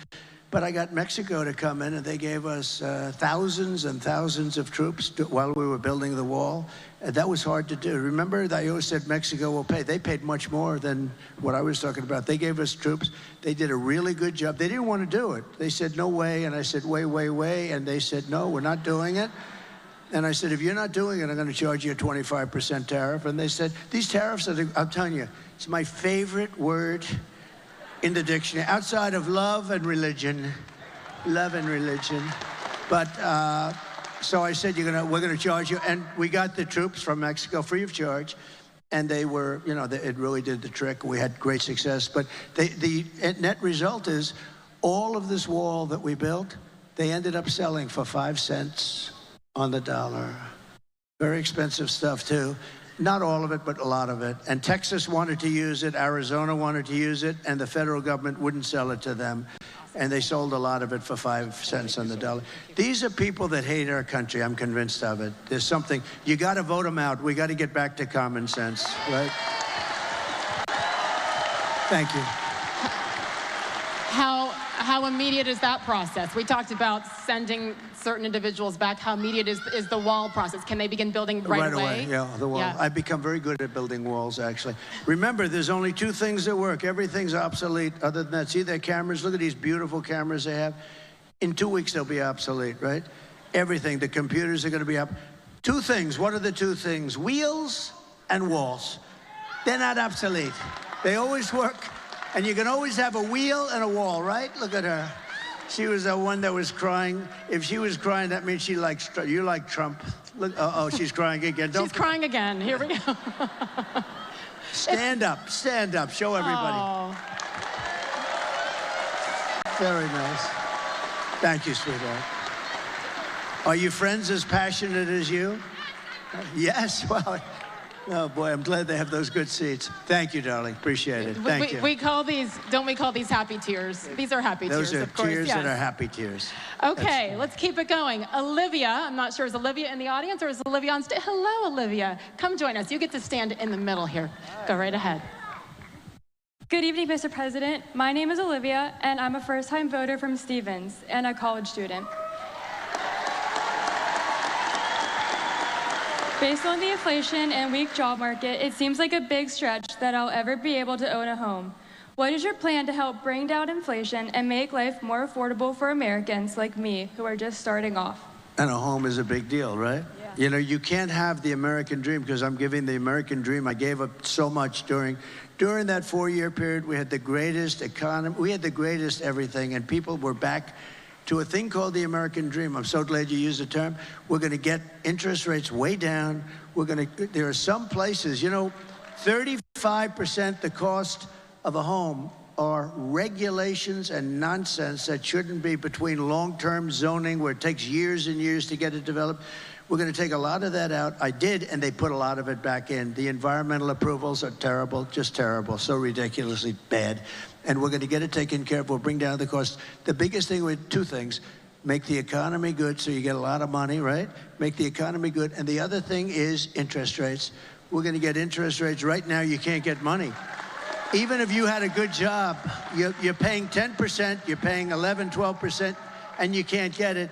But I got Mexico to come in, and they gave us thousands and thousands of troops while we were building the wall. And that was hard to do. Remember, I always said Mexico will pay. They paid much more than what I was talking about. They gave us troops. They did a really good job. They didn't want to do it. They said, no way. And I said, way. And they said, no, we're not doing it. And I said, if you're not doing it, I'm going to charge you a 25% tariff. And they said, these tariffs, I'm telling you, it's my favorite word in the dictionary, outside of love and religion. But so I said, we're gonna charge you, and we got the troops from Mexico free of charge, and they were, you know, it really did the trick. We had great success, but the net result is all of this wall that we built, they ended up selling for 5 cents on the dollar. Very expensive stuff too. Not all of it, but a lot of it. And Texas wanted to use it, Arizona wanted to use it, and the federal government wouldn't sell it to them. And they sold a lot of it for 5 cents on the dollar. These are people that hate our country, I'm convinced of it. There's something, you gotta vote them out. We gotta get back to common sense, right? Thank you. How immediate is that process? We talked about sending certain individuals back. How immediate is the wall process? Can they begin building right away? Yeah, the wall. Yeah. I've become very good at building walls, actually. Remember, there's only 2 things that work. Everything's obsolete other than that. See their cameras? Look at these beautiful cameras they have. In 2 weeks, they'll be obsolete, right? Everything. The computers are going to be up. 2 things. What are the 2 things? Wheels and walls. They're not obsolete. They always work. And you can always have a wheel and a wall, right? Look at her. She was the one that was crying. If she was crying, that means she likes, you like Trump. Look, she's crying again. She's crying again. Here we go. Stand up, show everybody. Oh. Very nice. Thank you, sweetheart. Are your friends as passionate as you? Yes, well. Oh boy, I'm glad they have those good seats. Thank you, darling. Appreciate it. Thank you. We call these, don't we call these happy tears? These are happy tears, of course. Those are tears that are happy tears. Okay, let's keep it going. Olivia, I'm not sure, is Olivia in the audience or is Olivia on stage? Hello, Olivia. Come join us. You get to stand in the middle here. Go right ahead. Good evening, Mr. President. My name is Olivia, and I'm a first-time voter from Stevens and a college student. Based on the inflation and weak job market, it seems like a big stretch that I'll ever be able to own a home. What is your plan to help bring down inflation and make life more affordable for Americans like me who are just starting off? And a home is a big deal, right? Yeah. You know, you can't have the American dream, because I'm giving the American dream. I gave up so much during that 4-year period. We had the greatest economy. We had the greatest everything, and people were back to a thing called the American dream. I'm so glad you used the term. We're going to get interest rates way down. There are some places, you know, 35% the cost of a home are regulations and nonsense that shouldn't be, between long-term zoning, where it takes years and years to get it developed. We're going to take a lot of that out. I did, and they put a lot of it back in. The environmental approvals are terrible, just terrible, so ridiculously bad. And we're going to get it taken care of. We'll bring down the cost. The biggest thing with 2 things: make the economy good so you get a lot of money, right? Make the economy good. And the other thing is interest rates. We're going to get interest rates. Right now, you can't get money. Even if you had a good job, you're paying 10%, you're paying 11, 12%, and you can't get it.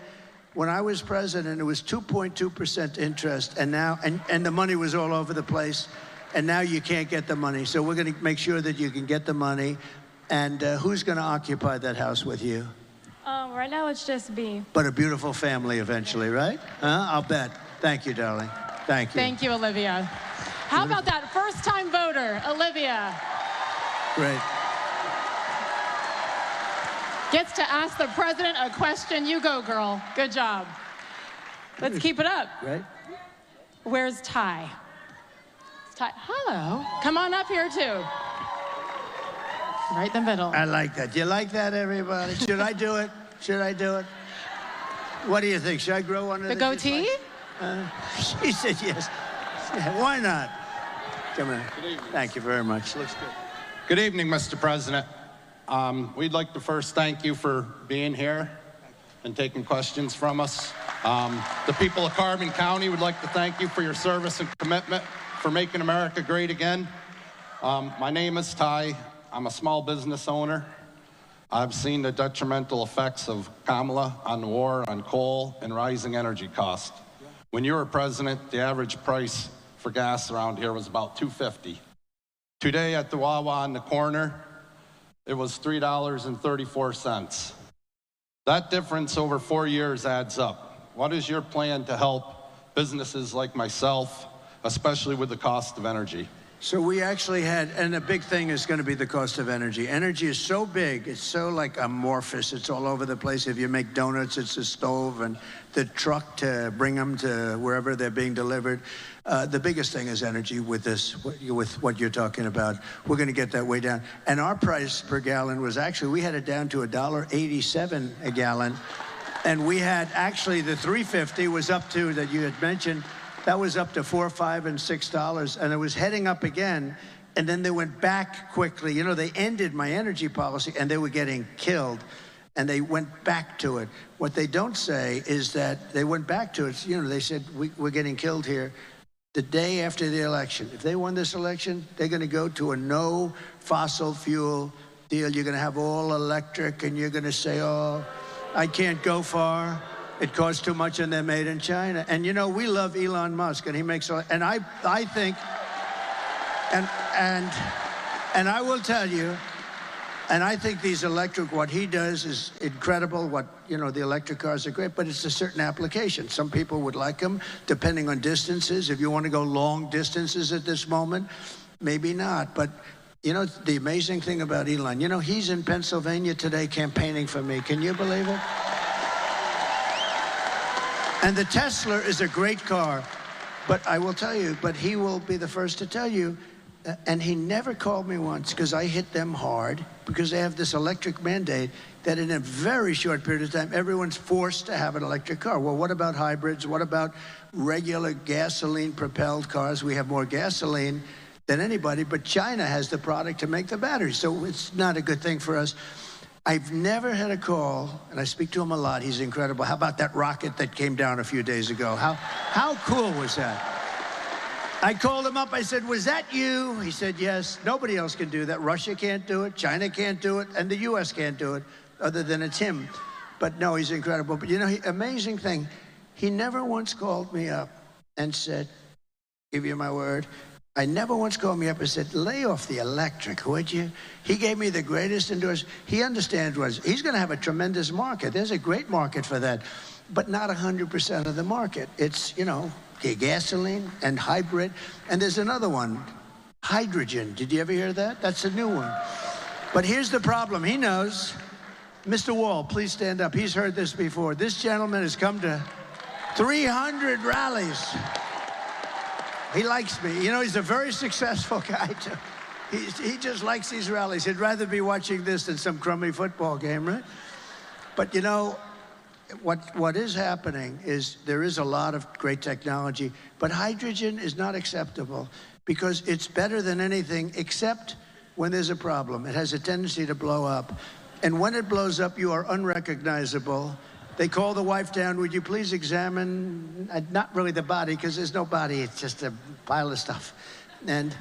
When I was president, it was 2.2% interest, and now, and the money was all over the place, and now you can't get the money. So we're going to make sure that you can get the money. And who's going to occupy that house with you? Right now it's just me. But a beautiful family eventually, right? I'll bet. Thank you, darling. Thank you. Thank you, Olivia. How about that first-time voter, Olivia? Great. Gets to ask the president a question. You go, girl. Good job. Let's keep it up. Right. Where's Ty? Ty. Hello. Come on up here, too. Right in the middle. I like that. You like that, everybody? Should I do it? Should I do it? What do you think? Should I grow one of the goatee? She said yes. Yeah, why not? Come on. Thank you very much. Looks good. Good evening, Mr. President. We'd like to first thank you for being here and taking questions from us. The people of Carbon County would like to thank you for your service and commitment for making America great again. My name is Ty. I'm a small business owner. I've seen the detrimental effects of Kamala on the war on coal and rising energy costs. When you were president, the average price for gas around here was about $2.50. Today at the Wawa on the corner, it was $3.34. That difference over 4 years adds up. What is your plan to help businesses like myself, especially with the cost of energy? So we actually had, and the big thing is going to be the cost of energy. Energy is so big, it's so like amorphous, it's all over the place. If you make donuts, it's the stove and the truck to bring them to wherever they're being delivered. The biggest thing is energy with this, with what you're talking about. We're going to get that way down. And our price per gallon was actually, we had it down to $1.87 a gallon. And we had actually the $3.50 was up to, that you had mentioned, that was up to $4, $5, and $6, and it was heading up again, and then they went back quickly. You know, they ended my energy policy, and they were getting killed, and they went back to it. What they don't say is that they went back to it. You know, they said, we're getting killed here the day after the election. If they won this election, they're going to go to a no fossil fuel deal. You're going to have all electric, and you're going to say, oh, I can't go far. It costs too much, and they're made in China. And you know, we love Elon Musk, and he makes, and I think, and I will tell you, and I think these electric, what he does is incredible. What, you know, the electric cars are great, but it's a certain application. Some people would like them, depending on distances. If you want to go long distances at this moment, maybe not. But you know, the amazing thing about Elon, you know, he's in Pennsylvania today campaigning for me. Can you believe it? And the Tesla is a great car, but I will tell you, but he will be the first to tell you, and he never called me once, because I hit them hard, because they have this electric mandate that in a very short period of time, everyone's forced to have an electric car. Well, what about hybrids? What about regular gasoline-propelled cars? We have more gasoline than anybody, but China has the product to make the batteries, so it's not a good thing for us. I've never had a call, and I speak to him a lot. He's incredible. How about that rocket that came down a few days ago? How cool was that? I called him up. I said, was that you? He said, yes. Nobody else can do that. Russia can't do it. China can't do it. And the U.S. can't do it, other than it's him. But no, he's incredible. But you know, amazing thing, he never once called me up and said, give you my word, I never once called me up and said, lay off the electric, would you? He gave me the greatest endorsement. He understands what he's going to have a tremendous market. There's a great market for that. but not 100% of the market. It's, you know, gasoline and hybrid. And there's another one, hydrogen. Did you ever hear that? That's a new one. But here's the problem. He knows. Mr. Wall, please stand up. He's heard this before. This gentleman has come to 300 rallies. He likes me. You know, he's a very successful guy, too. He just likes these rallies. He'd rather be watching this than some crummy football game, right? But, you know, what is happening is there is a lot of great technology, but hydrogen is not acceptable because it's better than anything except when there's a problem. It has a tendency to blow up. And when it blows up, you are unrecognizable. They call the wife down, would you please examine, not really the body, because there's no body, it's just a pile of stuff. And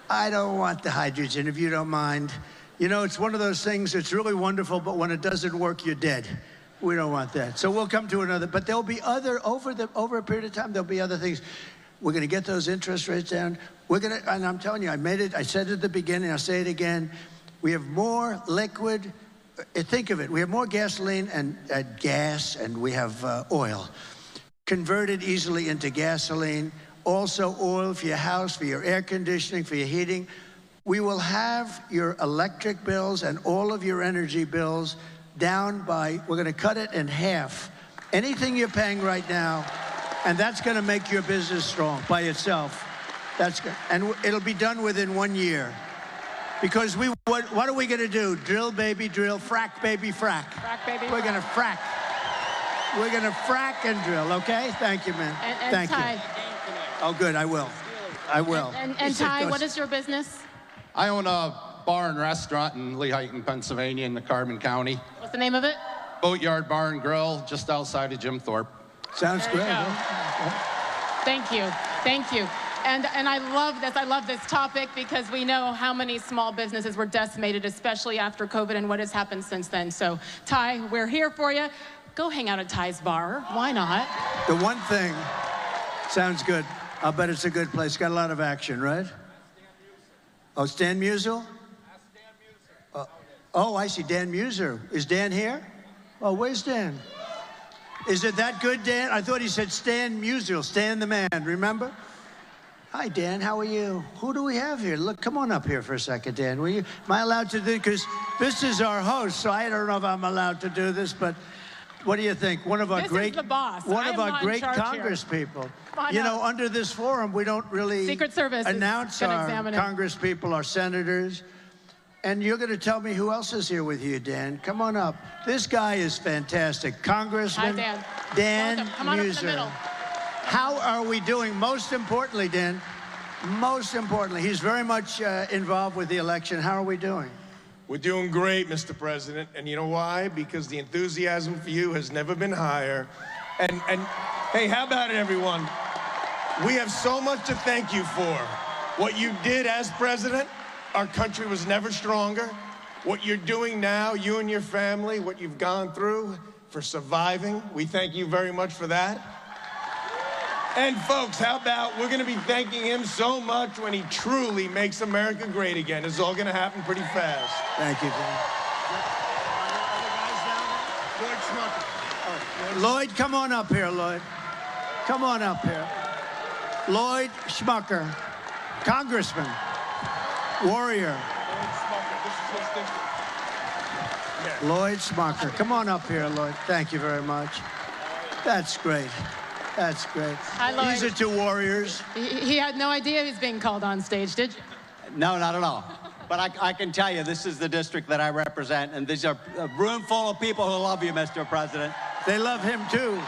I don't want the hydrogen, if you don't mind. You know, it's one of those things that's really wonderful, but when it doesn't work, you're dead. We don't want that. So we'll come to another, but there'll be other, over a period of time, there'll be other things. We're gonna get those interest rates down. And I'm telling you, I said it at the beginning, I'll say it again. We have more liquid, think of it, we have more gasoline and gas, and we have oil converted easily into gasoline. Also oil for your house, for your air conditioning, for your heating. We will have your electric bills and all of your energy bills down by, we're gonna cut it in half. Anything you're paying right now, and that's gonna make your business strong by itself. That's good, and it'll be done within 1 year. Because what are we gonna do? Drill, baby, drill, frack, baby, frack. Frack, baby, We're gonna frack. We're gonna frack and drill, okay? Thank you, man. And Thank Ty. you. Oh, good, I will. I will. And Ty, what is your business? I own a bar and restaurant in Lehighton, Pennsylvania, in the Carbon County. What's the name of it? Boatyard Bar and Grill, just outside of Jim Thorpe. Sounds great. Thank you. Thank you. And I love this. I love this topic because we know how many small businesses were decimated, especially after COVID and what has happened since then. So, Ty, we're here for you. Go hang out at Ty's bar. Why not? The one thing, sounds good. I'll bet it's a good place. Got a lot of action, right? Oh, Stan Musial? Oh, I see, Dan Muser. Is Dan here? Oh, where's Dan? Is it that good, Dan? I thought he said Stan Musial, Stan the man, remember? Hi, Dan, how are you? Who do we have here? Look, come on up here for a second, Dan. Am I allowed to do, because this is our host, so I don't know if I'm allowed to do this, but what do you think? One of our great, the boss. One of our great Congress people. You know, under this forum, we don't really Secret Service announce our Congress people, our senators. And you're going to tell me who else is here with you, Dan. Come on up. This guy is fantastic. Congressman Dan Muser. How are we doing? Most importantly, Dan, most importantly, he's very much involved with the election. How are we doing? We're doing great, Mr. President. And you know why? Because the enthusiasm for you has never been higher. And hey, how about it, everyone? We have so much to thank you for. What you did as president, our country was never stronger. What you're doing now, you and your family, what you've gone through for surviving, we thank you very much for that. And folks, how about we're going to be thanking him so much when he truly makes America great again. It's all going to happen pretty fast. Thank you, Dan. Lloyd, come on up here, Lloyd. Come on up here. Lloyd Schmucker, Congressman, warrior. Lloyd Schmucker, come on up here, Lloyd. Thank you very much. That's great. That's great. Hi, Lloyd. These are two warriors. He had no idea he was being called on stage, did you? No, not at all. But I can tell you, this is the district that I represent, and these are a room full of people who love you, Mr. President. They love him, too.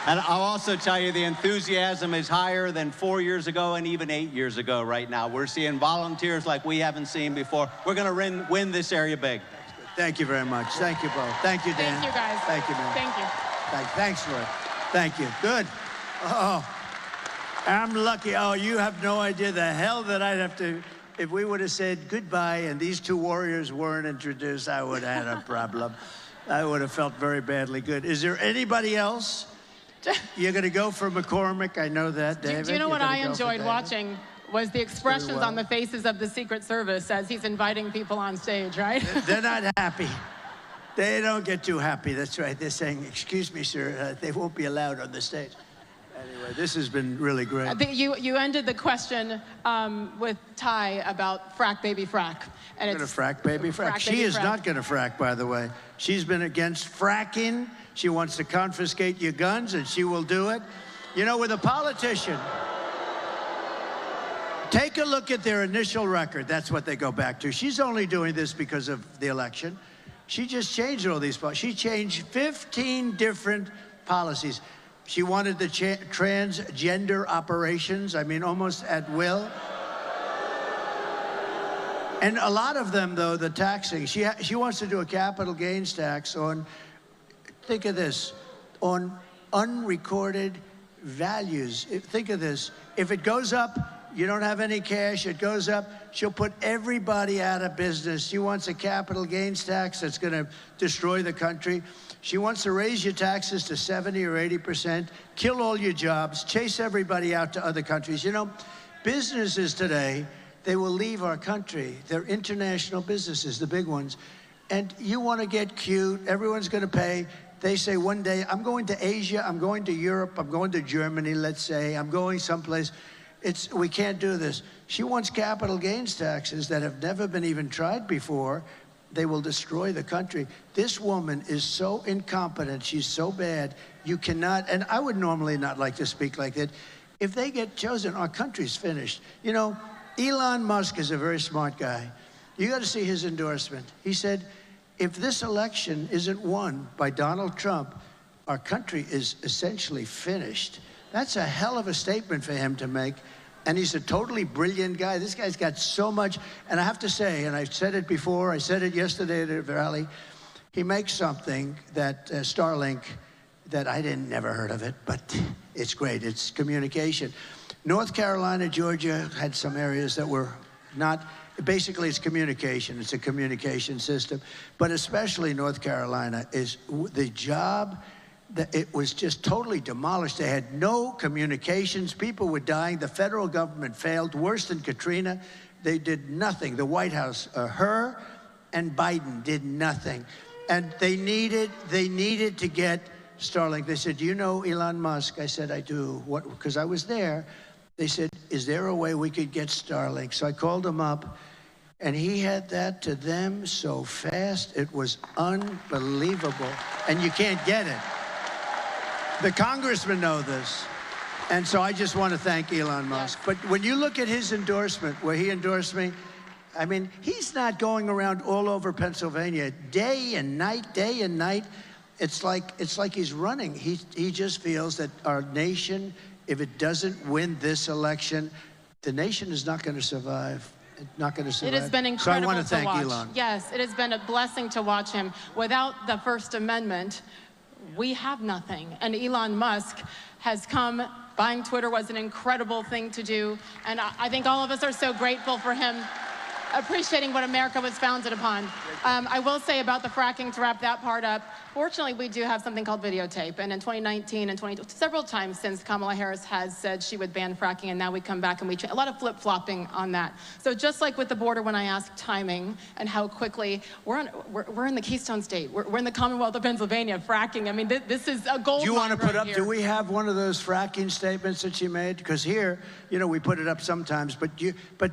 And I'll also tell you, the enthusiasm is higher than 4 years ago and even 8 years ago right now. We're seeing volunteers like we haven't seen before. We're going to win this area big. Thank you very much. Thank you both. Thank you, Dan. Thank you, guys. Thank you, man. Thank you. Thanks, Lloyd. Thank you. Good. Oh, I'm lucky. Oh, you have no idea the hell that I'd have to, if we would have said goodbye and these two warriors weren't introduced, I would have had a problem. I would have felt very badly. Good. Is there anybody else? You're going to go for McCormick. I know that, David. Do you know what I enjoyed watching? Was the expressions on the faces of the Secret Service as he's inviting people on stage, right? They're not happy. They don't get too happy. That's right. They're saying, excuse me, sir, they won't be allowed on the stage. Anyway, this has been really great. You ended the question with Ty about frack, baby, frack. And It's gonna frack, baby, frack. She is not gonna frack, by the way. She's been against fracking. She wants to confiscate your guns, and she will do it. You know, with a politician, take a look at their initial record. That's what they go back to. She's only doing this because of the election. She just changed all these policies. She changed 15 different policies. She wanted the transgender operations, I mean, almost at will. And a lot of them, though, the taxing, she wants to do a capital gains tax on, think of this, on unrecorded values. Think of this. If it goes up, you don't have any cash, it goes up, she'll put everybody out of business. She wants a capital gains tax that's going to destroy the country. She wants to raise your taxes to 70 or 80%, kill all your jobs, chase everybody out to other countries. You know, businesses today, they will leave our country. They're international businesses, the big ones. And you want to get cute, everyone's going to pay. They say one day, I'm going to Asia, I'm going to Europe, I'm going to Germany, let's say, I'm going someplace. We can't do this. She wants capital gains taxes that have never been even tried before. They will destroy the country. This woman is so incompetent. She's so bad. You cannot, and I would normally not like to speak like that. If they get chosen, our country's finished. You know, Elon Musk is a very smart guy. You got to see his endorsement. He said, if this election isn't won by Donald Trump, our country is essentially finished. That's a hell of a statement for him to make. And he's a totally brilliant guy. This guy's got so much. And I have to say, and I've said it before, I said it yesterday at a rally, he makes something that Starlink, that I never heard of it, but it's great. It's communication. North Carolina, Georgia had some areas that were not, basically it's communication. It's a communication system. But especially North Carolina is the job. It was just totally demolished. They had no communications. People were dying. The federal government failed, worse than Katrina. They did nothing. The White House, her and Biden did nothing. And they needed to get Starlink. They said, do you know Elon Musk? I said, I do. What? Because I was there. They said, is there a way we could get Starlink? So I called him up, and he had that to them so fast. It was unbelievable. And you can't get it. The congressmen know this. And so I just want to thank Elon Musk. But when you look at his endorsement, where he endorsed me, I mean, he's not going around all over Pennsylvania day and night, day and night. It's like he's running. He just feels that our nation, if it doesn't win this election, the nation is not going to survive. It's not going to survive. It has been incredible to watch. So I want to thank Elon. Yes, it has been a blessing to watch him. Without the First Amendment, we have nothing. And Elon Musk has come. Buying Twitter was an incredible thing to do. And I think all of us are so grateful for him appreciating what America was founded upon. I will say about the fracking, to wrap that part up, fortunately, we do have something called videotape. And in 2019 and several times since Kamala Harris has said she would ban fracking, and now we come back and a lot of flip-flopping on that. So just like with the border, when I asked timing and how quickly, we're in the Keystone State. We're in the Commonwealth of Pennsylvania, fracking. I mean, this is a gold. Do you want to put up, here. do we have one of those fracking statements that she made? Because here, you know, we put it up sometimes, but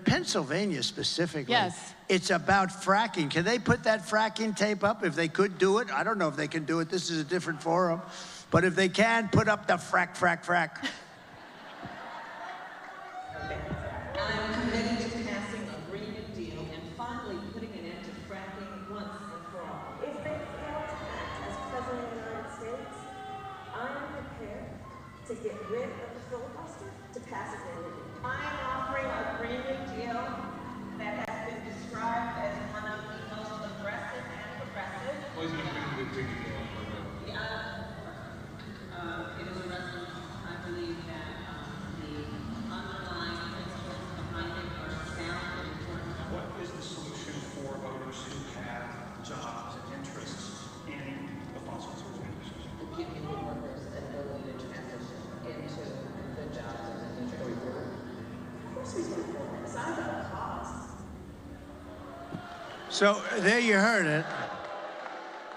Pennsylvania specifically. Yes. It's about fracking. Can they put that fracking tape up if they could do it? I don't know if they can do it. This is a different forum. But if they can, put up the frack. I'm committed to passing a Green New Deal and finally putting an end to fracking once and for all. If they fail to act as President of the United States, I am prepared to get rid of the filibuster to pass it anyway. I am offering a Green New Deal that has been described as one of the most aggressive and progressive. It is a resolution. I believe that the underlying principles behind it are sound and important. What is the solution for voters who have jobs and interests in the fossil fuel industry? Giving the workers the ability to transition into the jobs of the future. Of course we can afford it. It's not about cost. So there you heard it.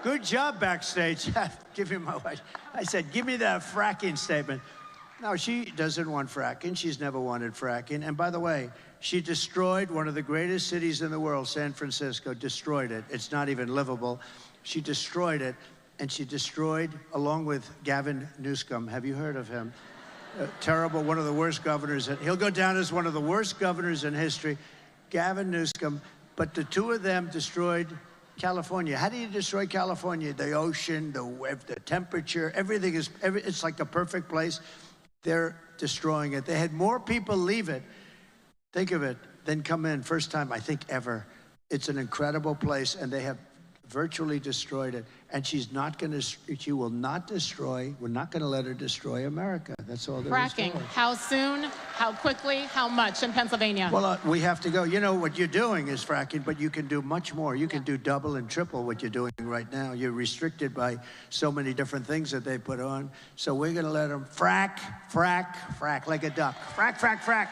Good job backstage. Give me my wife. I said, give me that fracking statement. No, she doesn't want fracking. She's never wanted fracking. And by the way, she destroyed one of the greatest cities in the world, San Francisco, destroyed it. It's not even livable. She destroyed it, and she destroyed, along with Gavin Newsom. Have you heard of him? Terrible, one of the worst governors. He'll go down as one of the worst governors in history. Gavin Newsom. But the two of them destroyed California. How do you destroy California? The ocean, the temperature, everything is, it's like the perfect place. They're destroying it. They had more people leave it, think of it, than come in. First time, I think, ever. It's an incredible place, and they have virtually destroyed it. And she's not going to, she will not destroy, we're not going to let her destroy America. That's all there is to it. Fracking, how soon, how quickly, how much in Pennsylvania? Well, we have to go. You know, what you're doing is fracking, but you can do much more. You can do double and triple what you're doing right now. You're restricted by so many different things that they put on. So we're going to let them frack, like a duck. Frack, frack, frack.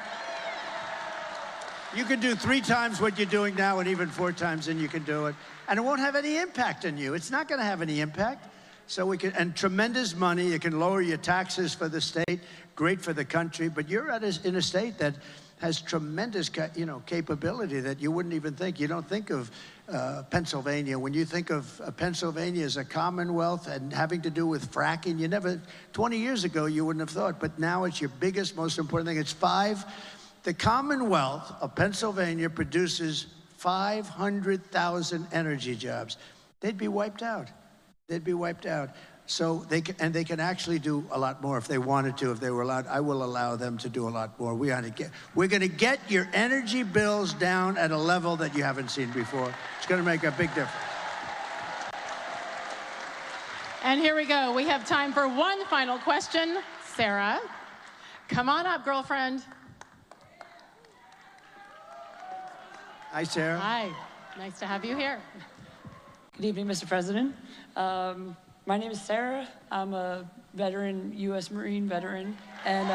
You can do 3 times what you're doing now and even 4 times, and you can do it. And it won't have any impact on you. It's not going to have any impact. So we can, and tremendous money. You can lower your taxes for the state, great for the country. But you're in a state that has tremendous, capability that you wouldn't even think. You don't think of Pennsylvania. When you think of Pennsylvania as a commonwealth and having to do with fracking, you never, 20 years ago, you wouldn't have thought. But now it's your biggest, most important thing. It's 5. The Commonwealth of Pennsylvania produces 500,000 energy jobs. They'd be wiped out. They'd be wiped out. So they can actually do a lot more if they wanted to, if they were allowed. I will allow them to do a lot more. We're going to get your energy bills down at a level that you haven't seen before. It's going to make a big difference. And here we go. We have time for one final question. Sarah, come on up, girlfriend. Hi, Sarah. Hi. Nice to have you here. Good evening, Mr. President. My name is Sarah. I'm a veteran, U.S. Marine veteran, and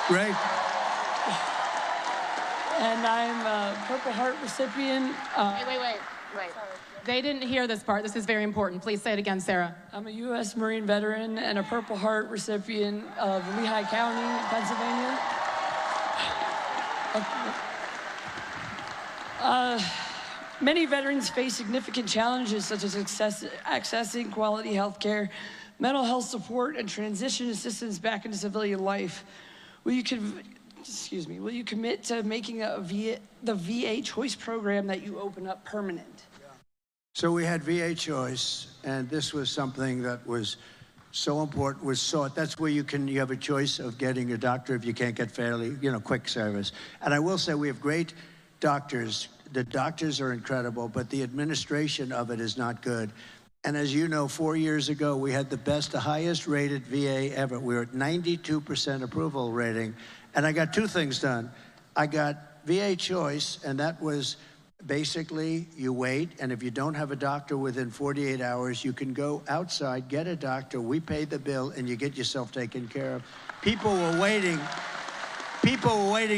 great. And I'm a Purple Heart recipient. Wait. They didn't hear this part. This is very important. Please say it again, Sarah. I'm a U.S. Marine veteran and a Purple Heart recipient of Lehigh County, Pennsylvania. Many veterans face significant challenges such as accessing quality health care, mental health support, and transition assistance back into civilian life. Will you commit to making the VA Choice program that you open up permanent? So we had VA Choice, and this was something that was so important, was sought. That's where you have a choice of getting a doctor if you can't get fairly, quick service. And I will say we have great doctors. The doctors are incredible, but the administration of it is not good. And as you know, 4 years ago, we had the highest rated VA ever. We were at 92% approval rating. And I got 2 things done. I got VA Choice, and that was basically you wait, and if you don't have a doctor within 48 hours, you can go outside, get a doctor, we pay the bill, and you get yourself taken care of. People were waiting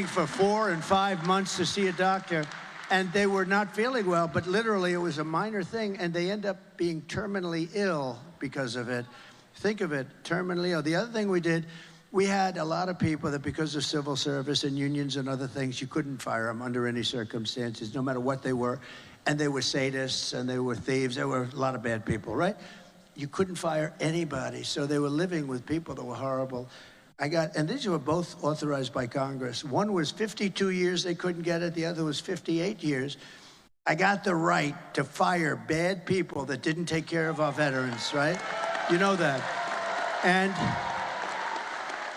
for 4 and 5 months to see a doctor, and they were not feeling well, but literally it was a minor thing, and they end up being terminally ill because of it. Think of it, terminally ill. The other thing we did, we had a lot of people that because of civil service and unions and other things, you couldn't fire them under any circumstances, no matter what they were. And they were sadists, and they were thieves. There were a lot of bad people, right? You couldn't fire anybody, so they were living with people that were horrible. And these were both authorized by Congress. One was 52 years, they couldn't get it. The other was 58 years. I got the right to fire bad people that didn't take care of our veterans, right? You know that. And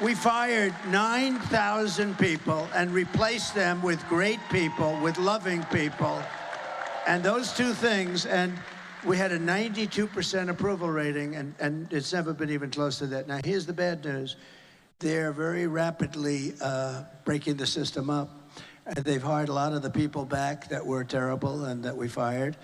we fired 9,000 people and replaced them with great people, with loving people. And those 2 things, and we had a 92% approval rating, and it's never been even close to that. Now, here's the bad news. They're very rapidly breaking the system up. They've hired a lot of the people back that were terrible and that we fired.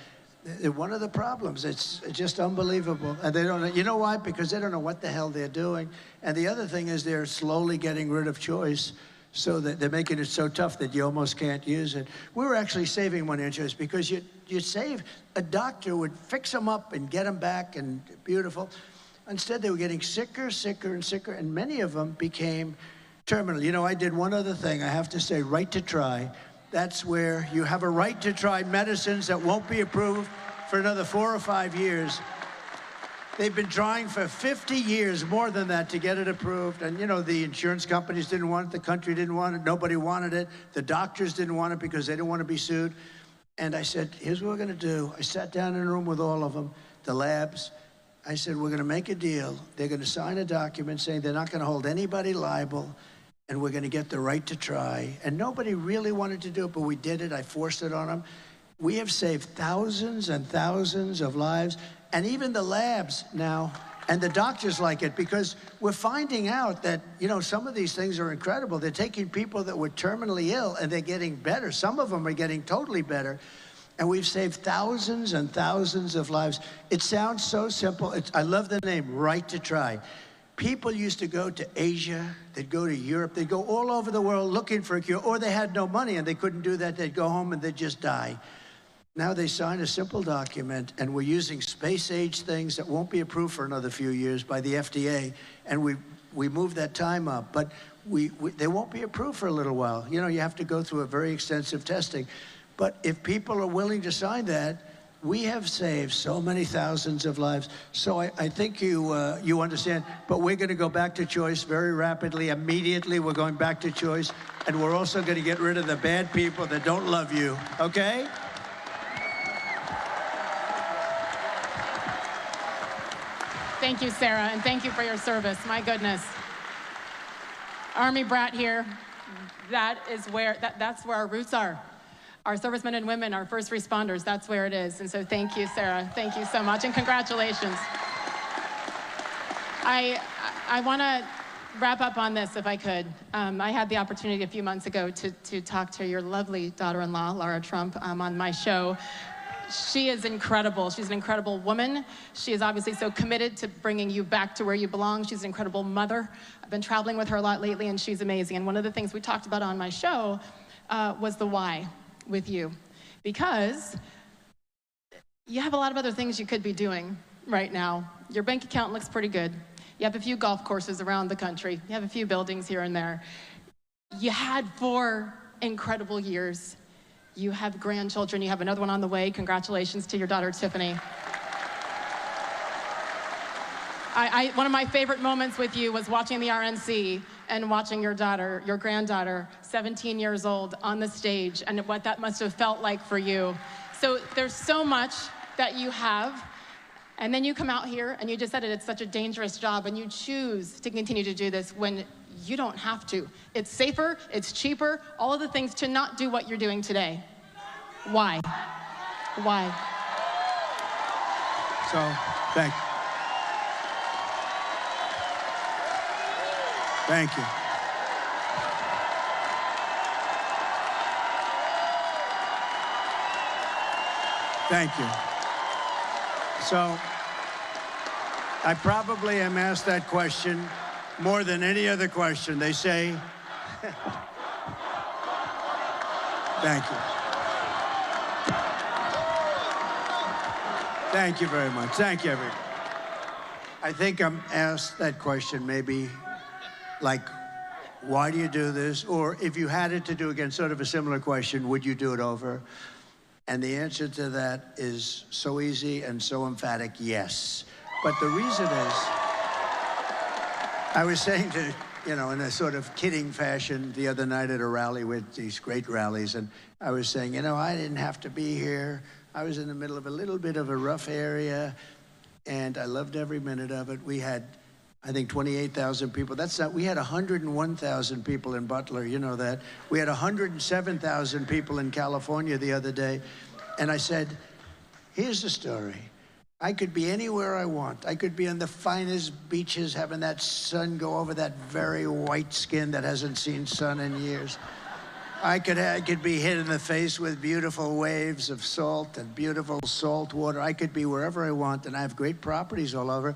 One of the problems, it's just unbelievable. And they don't know, you know why? Because they don't know what the hell they're doing. And the other thing is they're slowly getting rid of choice so that they're making it so tough that you almost can't use it. We were actually saving money on insurance because you save, a doctor would fix them up and get them back and beautiful. Instead, they were getting sicker, sicker, and sicker, and many of them became terminal. You know, I did one other thing, I have to say, right to try. That's where you have a right to try medicines that won't be approved for another 4 or 5 years. They've been trying for 50 years, more than that, to get it approved. And, you know, the insurance companies didn't want it, the country didn't want it, nobody wanted it. The doctors didn't want it because they didn't want to be sued. And I said, here's what we're going to do. I sat down in a room with all of them, the labs. I said, we're going to make a deal. They're going to sign a document saying they're not going to hold anybody liable, and we're going to get the right to try. And nobody really wanted to do it, but we did it. I forced it on them. We have saved thousands and thousands of lives. And even the labs now, and the doctors like it, because we're finding out that, you know, some of these things are incredible. They're taking people that were terminally ill and they're getting better. Some of them are getting totally better. And we've saved thousands and thousands of lives. It sounds so simple. I love the name, Right to Try. People used to go to Asia, they'd go to Europe, they'd go all over the world looking for a cure, or they had no money and they couldn't do that. They'd go home and they'd just die. Now they sign a simple document, and we're using space-age things that won't be approved for another few years by the FDA, and we moved that time up, but they won't be approved for a little while. You know, you have to go through a very extensive testing. But if people are willing to sign that, we have saved so many thousands of lives. So I think you understand, but we're going to go back to choice very rapidly. Immediately, we're going back to choice, and we're also going to get rid of the bad people that don't love you, okay? Thank you, Sarah, and thank you for your service. My goodness. Army brat here, that's where our roots are. Our servicemen and women, our first responders, that's where it is. And so thank you, Sarah. Thank you so much, and congratulations. I want to wrap up on this, if I could. I had the opportunity a few months ago to talk to your lovely daughter-in-law, Laura Trump, on my show. She is incredible. She's an incredible woman. She is obviously so committed to bringing you back to where you belong. She's an incredible mother. I've been traveling with her a lot lately, and she's amazing. And one of the things we talked about on my show was the why with you. Because you have a lot of other things you could be doing right now. Your bank account looks pretty good. You have a few golf courses around the country. You have a few buildings here and there. You had 4 incredible years. You have grandchildren. You have another one on the way. Congratulations to your daughter, Tiffany. One of my favorite moments with you was watching the RNC and watching your daughter, your granddaughter, 17 years old, on the stage, and what that must have felt like for you. So there's so much that you have, and then you come out here and you just said it's such a dangerous job, and you choose to continue to do this when you don't have to. It's safer, it's cheaper, all of the things to not do what you're doing today. Why? Why? So, thank you. Thank you. Thank you. So, I probably am asked that question more than any other question. They say, thank you. Thank you very much. Thank you, everyone. I think I'm asked that question maybe like, why do you do this? Or if you had it to do again, sort of a similar question, would you do it over? And the answer to that is so easy and so emphatic, yes. But the reason is, I was saying to, you know, in a sort of kidding fashion the other night at a rally with these great rallies, and I was saying, you know, I didn't have to be here. I was in the middle of a little bit of a rough area, and I loved every minute of it. We had, I think, 28,000 people. That's not, we had 101,000 people in Butler, you know that. We had 107,000 people in California the other day. And I said, here's the story. I could be anywhere I want. I could be on the finest beaches having that sun go over that very white skin that hasn't seen sun in years. I could be hit in the face with beautiful waves of salt and beautiful salt water. I could be wherever I want, and I have great properties all over.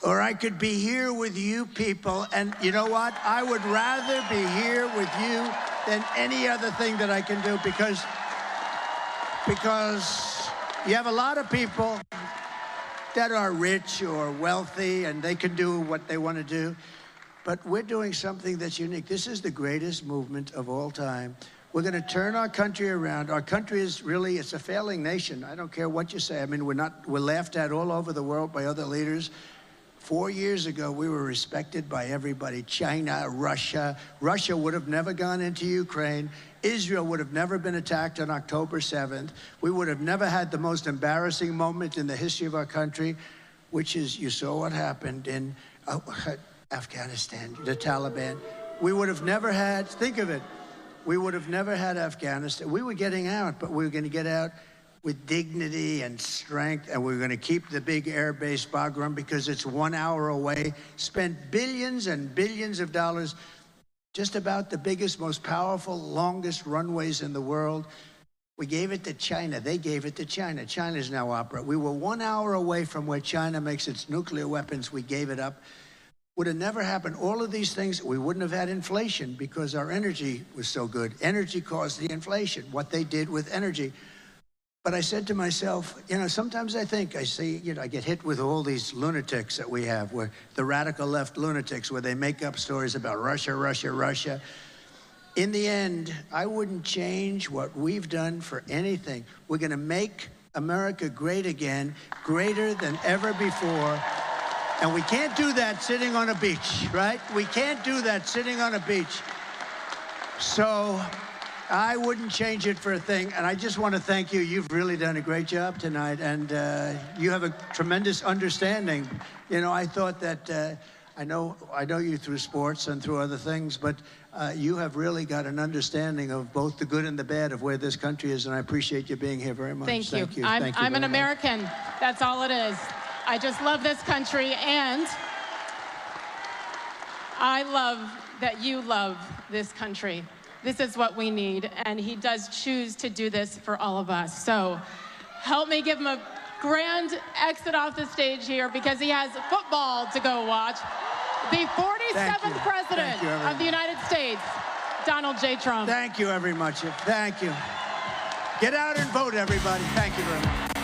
or I could be here with you people. And you know what? I would rather be here with you than any other thing that I can do, because you have a lot of people that are rich or wealthy and they can do what they want to do. But we're doing something that's unique. This is the greatest movement of all time. We're going to turn our country around. Our country is really, it's a failing nation. I don't care what you say. I mean, we're laughed at all over the world by other leaders. 4 years ago, we were respected by everybody. China, Russia. Russia would have never gone into Ukraine. Israel would have never been attacked on October 7th. We would have never had the most embarrassing moment in the history of our country, which is, you saw what happened in Afghanistan, the Taliban. We would have never had, think of it, we would have never had Afghanistan. We were getting out, but we were going to get out with dignity and strength, and we're going to keep the big air base Battleground because it's 1 hour away. Spent billions and billions of dollars, just about the biggest, most powerful, longest runways in the world. We gave it to China. They gave it to China. China's now operating. We were 1 hour away from where China makes its nuclear weapons. We gave it up. Would have never happened. All of these things, we wouldn't have had inflation because our energy was so good. Energy caused the inflation, what they did with energy. But I said to myself, you know, sometimes I see, you know, I get hit with all these lunatics that we have, where the radical left lunatics, where they make up stories about Russia, Russia, Russia. In the end, I wouldn't change what we've done for anything. We're going to make America great again, greater than ever before. And we can't do that sitting on a beach, right? We can't do that sitting on a beach. So I wouldn't change it for a thing. And I just want to thank you. You've really done a great job tonight. And you have a tremendous understanding. You know, I thought that, I know you through sports and through other things, but you have really got an understanding of both the good and the bad of where this country is. And I appreciate you being here very much. Thank you. Thank you. I'm an American. That's all it is. I just love this country, and I love that you love this country. This is what we need, and he does choose to do this for all of us. So help me give him a grand exit off the stage here, because he has football to go watch. The 47th President of the United States, Donald J. Trump. Thank you very much. Thank you. Get out and vote, everybody. Thank you very much.